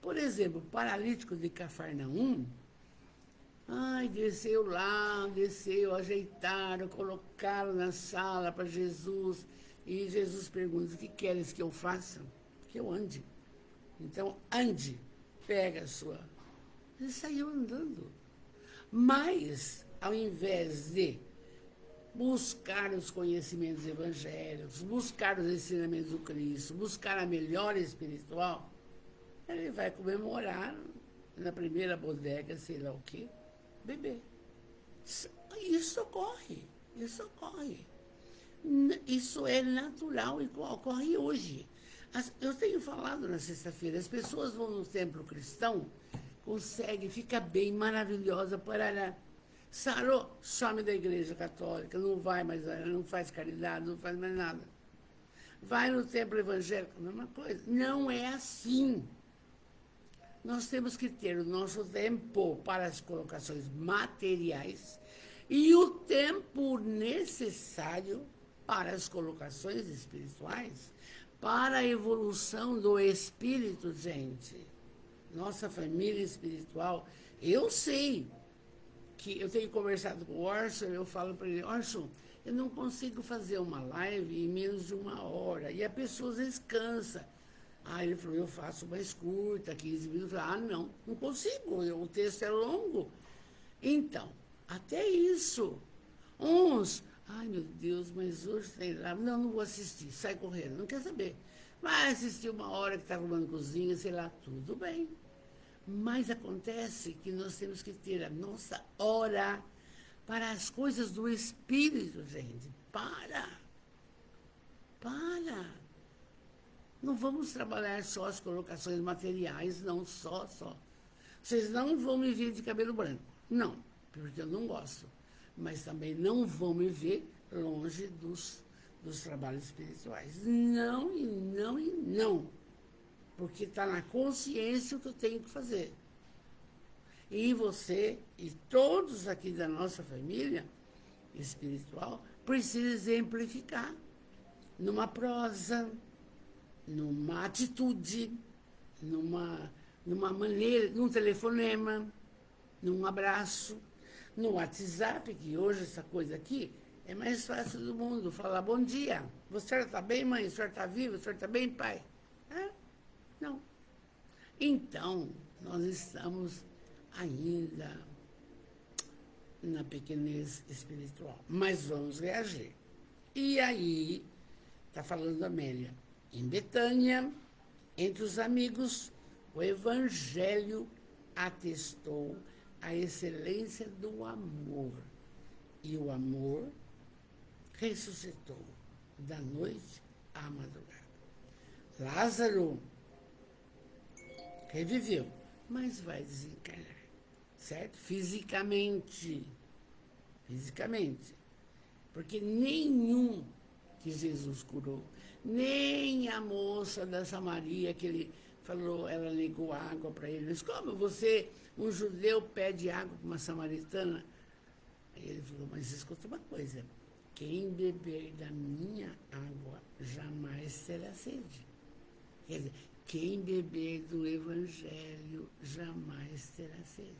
Por exemplo, o paralítico de Cafarnaum, desceu lá, ajeitaram, colocaram na sala para Jesus, e Jesus pergunta, o que queres que eu faça? Que eu ande. Então, ande, pega a sua... Ele saiu andando. Mas, ao invés de buscar os conhecimentos evangélicos, buscar os ensinamentos do Cristo, buscar a melhora espiritual, ele vai comemorar na primeira bodega, sei lá o quê, beber. Isso ocorre. Isso é natural e ocorre hoje. Eu tenho falado na sexta-feira, as pessoas vão no templo cristão, conseguem, fica bem, maravilhosa, parará. Sarou, some da igreja católica, não vai mais, não faz caridade, não faz mais nada. Vai no templo evangélico, mesma coisa. Não é assim. Nós temos que ter o nosso tempo para as colocações materiais e o tempo necessário para as colocações espirituais, para a evolução do espírito, gente. Nossa família espiritual, eu sei que eu tenho conversado com o Orson, eu falo para ele, Orson, eu não consigo fazer uma live em menos de 1 hora, e a pessoa às vezes cansa. Ele falou, eu faço mais curta, 15 minutos. Eu falei, não consigo, o texto é longo. Então, até isso. Uns, meu Deus, mas hoje tem lá. Não vou assistir, sai correndo, não quer saber. Vai assistir 1 hora que está arrumando cozinha, sei lá, tudo bem. Mas acontece que nós temos que ter a nossa hora para as coisas do espírito, gente. Para. Não vamos trabalhar só as colocações materiais, não só. Vocês não vão me ver de cabelo branco. Não, porque eu não gosto. Mas também não vão me ver longe dos trabalhos espirituais. Não e não e não. Porque está na consciência o que eu tenho que fazer. E você e todos aqui da nossa família espiritual precisam exemplificar numa prosa, numa atitude, numa maneira, num telefonema, num abraço, no WhatsApp, que hoje essa coisa aqui é mais fácil do mundo, falar bom dia, a senhora está bem, mãe? A senhora está viva? A senhora está bem, pai? Não. Então, nós estamos ainda na pequenez espiritual, mas vamos reagir. E aí, está falando a Amélia, em Betânia, entre os amigos, o Evangelho atestou a excelência do amor. E o amor ressuscitou da noite à madrugada. Lázaro reviveu, mas vai desencarnar, certo? Fisicamente. Porque nenhum que Jesus curou, nem a moça da Samaria, que ele falou, ela negou água para ele. Mas como você, um judeu, pede água para uma samaritana? Aí ele falou, mas escuta uma coisa, quem beber da minha água jamais terá sede. Quer dizer, quem beber do Evangelho jamais terá sede.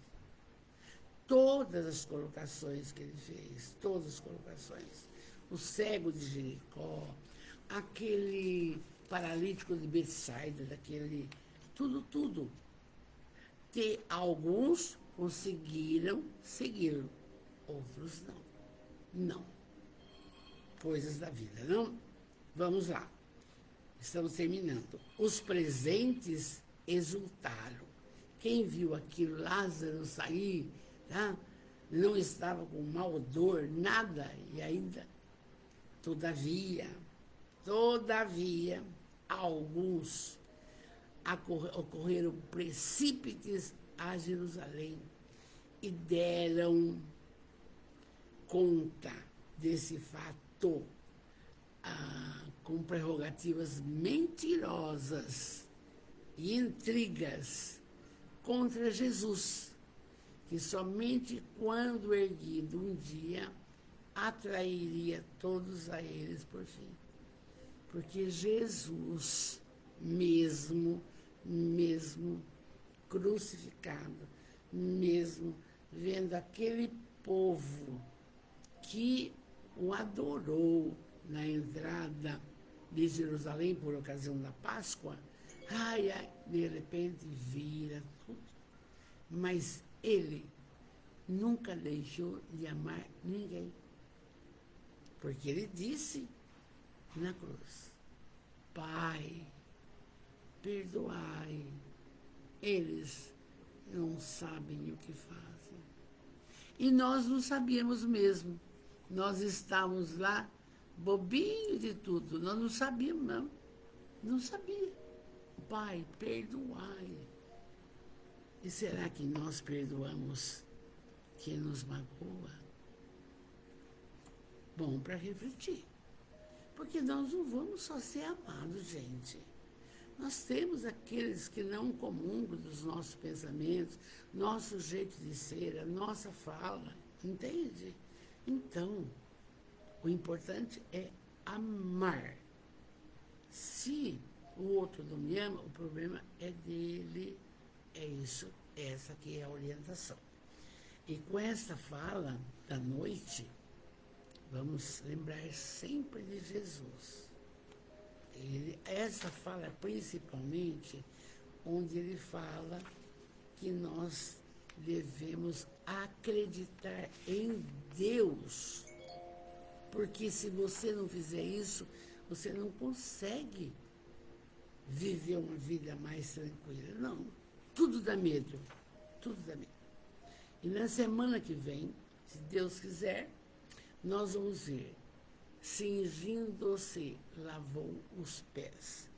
Todas as colocações que ele fez, todas as colocações. O cego de Jericó, aquele paralítico de Betsaida, daquele. Tudo. Alguns conseguiram segui-lo, outros não. Não. Coisas da vida, não? Vamos lá. Estamos terminando. Os presentes exultaram. Quem viu aquilo, Lázaro sair, tá? Não estava com mau odor, nada, e ainda, todavia, alguns ocorreram precípites a Jerusalém e deram conta desse fato com prerrogativas mentirosas e intrigas contra Jesus, que somente quando erguido um dia atrairia todos a eles por fim. Porque Jesus, mesmo crucificado, mesmo vendo aquele povo que o adorou na entrada de Jerusalém por ocasião da Páscoa, de repente vira tudo. Mas ele nunca deixou de amar ninguém. Porque ele disse na cruz: Pai, perdoai, eles não sabem o que fazem. E nós não sabíamos mesmo. Nós estávamos lá, bobinho de tudo. Nós não sabíamos, não. Não sabia. Pai, perdoai. E será que nós perdoamos quem nos magoa? Bom para refletir. Porque nós não vamos só ser amados, gente. Nós temos aqueles que não comungam dos nossos pensamentos, nosso jeito de ser, a nossa fala, entende? Então, o importante é amar. Se o outro não me ama, o problema é dele. É isso, essa aqui é a orientação. E com essa fala da noite, vamos lembrar sempre de Jesus. Essa fala principalmente onde ele fala que nós devemos acreditar em Deus. Porque se você não fizer isso, você não consegue viver uma vida mais tranquila. Não, tudo dá medo, tudo dá medo. E na semana que vem, se Deus quiser, nós vamos ver: cingindo-se, lavou os pés.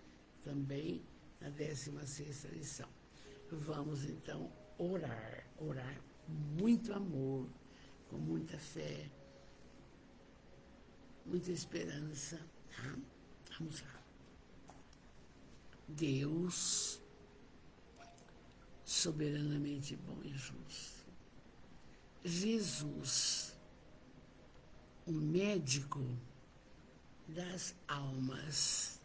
Também na 16ª lição. Vamos então orar com muito amor, com muita fé, muita esperança. Tá? Vamos lá. Deus, soberanamente bom e justo. Jesus, o médico das almas,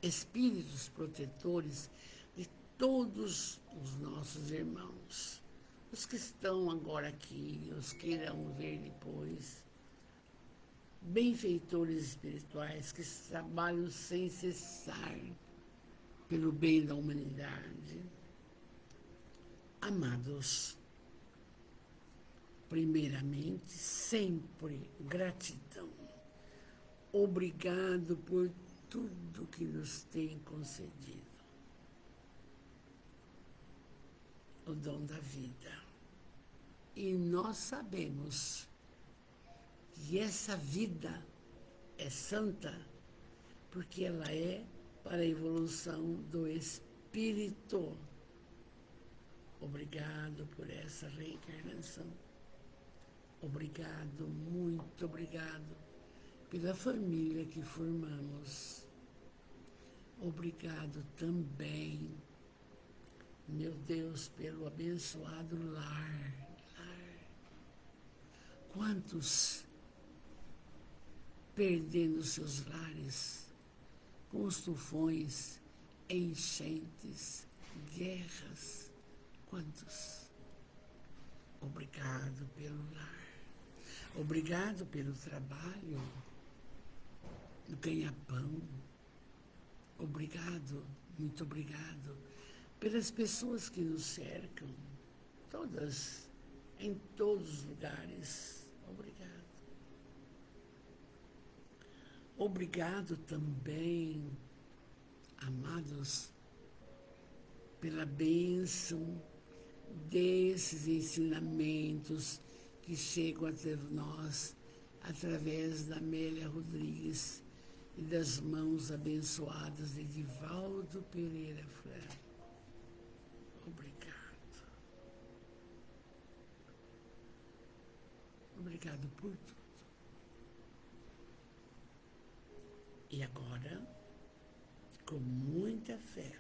espíritos protetores de todos os nossos irmãos, os que estão agora aqui, os que irão ver depois, benfeitores espirituais que trabalham sem cessar pelo bem da humanidade. Amados, primeiramente, sempre gratidão. Obrigado por tudo que nos tem concedido. O dom da vida. E nós sabemos que essa vida é santa porque ela é para a evolução do espírito. Obrigado por essa reencarnação. Obrigado, muito obrigado pela família que formamos. Obrigado também, meu Deus, pelo abençoado lar. Quantos perdendo seus lares com os tufões, enchentes, guerras. Quantos? Obrigado pelo lar. Obrigado pelo trabalho, no ganha-pão. Obrigado, muito obrigado pelas pessoas que nos cercam, todas, em todos os lugares. Obrigado. Obrigado também, amados, pela bênção desses ensinamentos que chegam até nós através da Amélia Rodrigues e das mãos abençoadas de Divaldo Pereira Franco. Obrigado. Obrigado por tudo. E agora, com muita fé,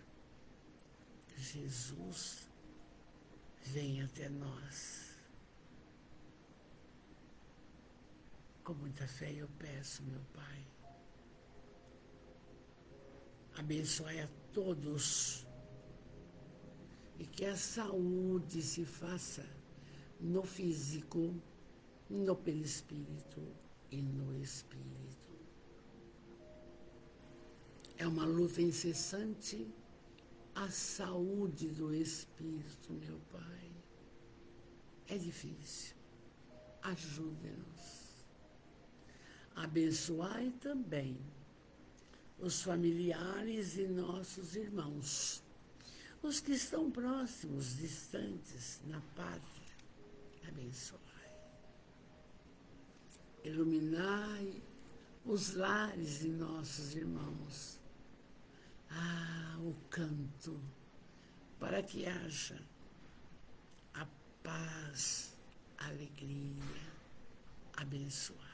Jesus vem até nós. Com muita fé eu peço, meu Pai, abençoe a todos e que a saúde se faça no físico, no perispírito e no espírito. É uma luta incessante a saúde do espírito, meu Pai. É difícil. Ajude-nos. Abençoai também os familiares e nossos irmãos, os que estão próximos, distantes, na pátria. Abençoai. Iluminai os lares de nossos irmãos. O canto, para que haja a paz, a alegria. Abençoai.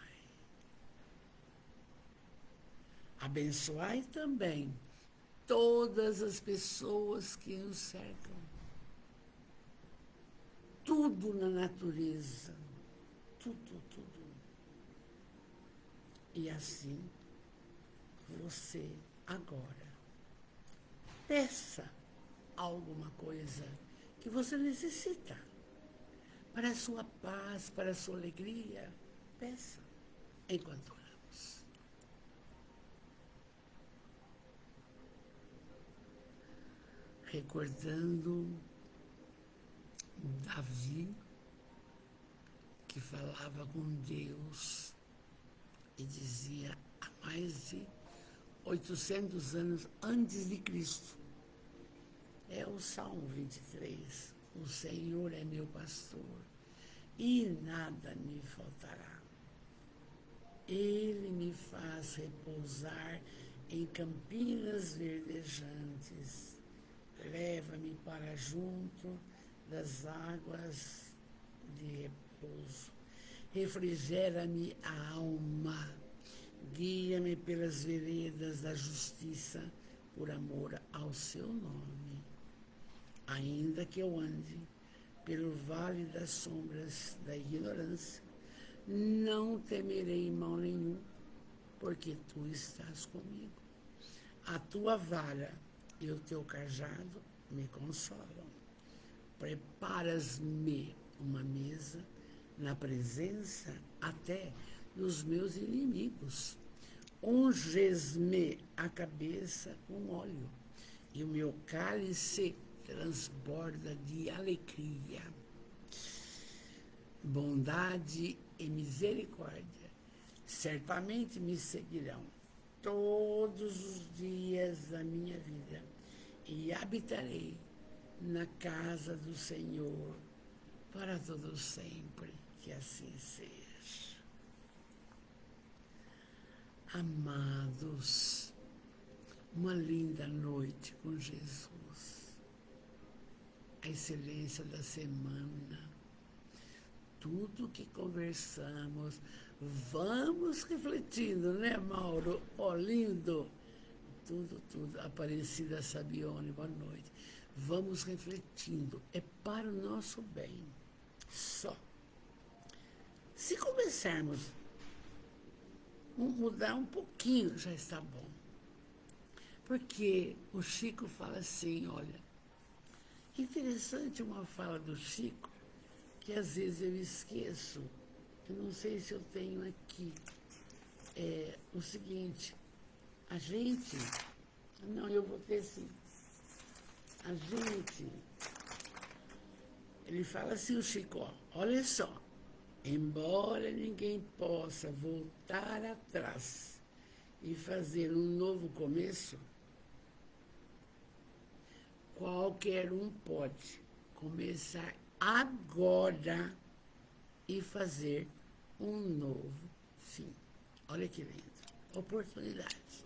Abençoai também todas as pessoas que nos cercam. Tudo na natureza. Tudo, tudo. E assim, você agora peça alguma coisa que você necessita para a sua paz, para a sua alegria. Peça enquanto oramos. Recordando Davi, que falava com Deus e dizia há mais de 800 anos antes de Cristo. É o Salmo 23. O Senhor é meu pastor e nada me faltará. Ele me faz repousar em campinas verdejantes. Leva-me para junto das águas de repouso. Refrigera-me a alma. Guia-me pelas veredas da justiça, por amor ao seu nome. Ainda que eu ande pelo vale das sombras da ignorância, não temerei mal nenhum, porque tu estás comigo. A tua vara e o teu cajado me consolam. Preparas-me uma mesa na presença até dos meus inimigos. Unges-me a cabeça com óleo, e o meu cálice transborda de alegria. Bondade e misericórdia certamente me seguirão todos os dias da minha vida, e habitarei na casa do Senhor para todo sempre. Que assim seja. Amados, uma linda noite com Jesus. A excelência da semana. Tudo que conversamos, vamos refletindo, né, Mauro? Lindo. Tudo. Aparecida Sabione, boa noite. Vamos refletindo. É para o nosso bem. Só. Se começarmos a mudar um pouquinho, já está bom. Porque o Chico fala assim, olha, interessante uma fala do Chico, que às vezes eu esqueço Eu não sei se eu tenho aqui. É o seguinte, a gente... Não, eu vou ter sim. A gente... Ele fala assim, o Chico, ó, olha só. Embora ninguém possa voltar atrás e fazer um novo começo, qualquer um pode começar agora e fazer um novo fim. Olha que lindo. Oportunidade.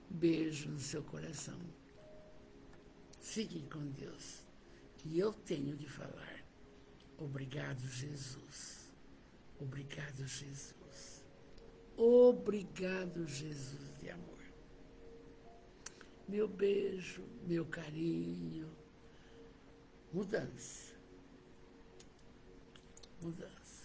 Beijo no seu coração. Fiquem com Deus. E eu tenho de falar. Obrigado, Jesus. Obrigado, Jesus. Obrigado, Jesus de amor. Meu beijo, meu carinho. Mudança. Mudança.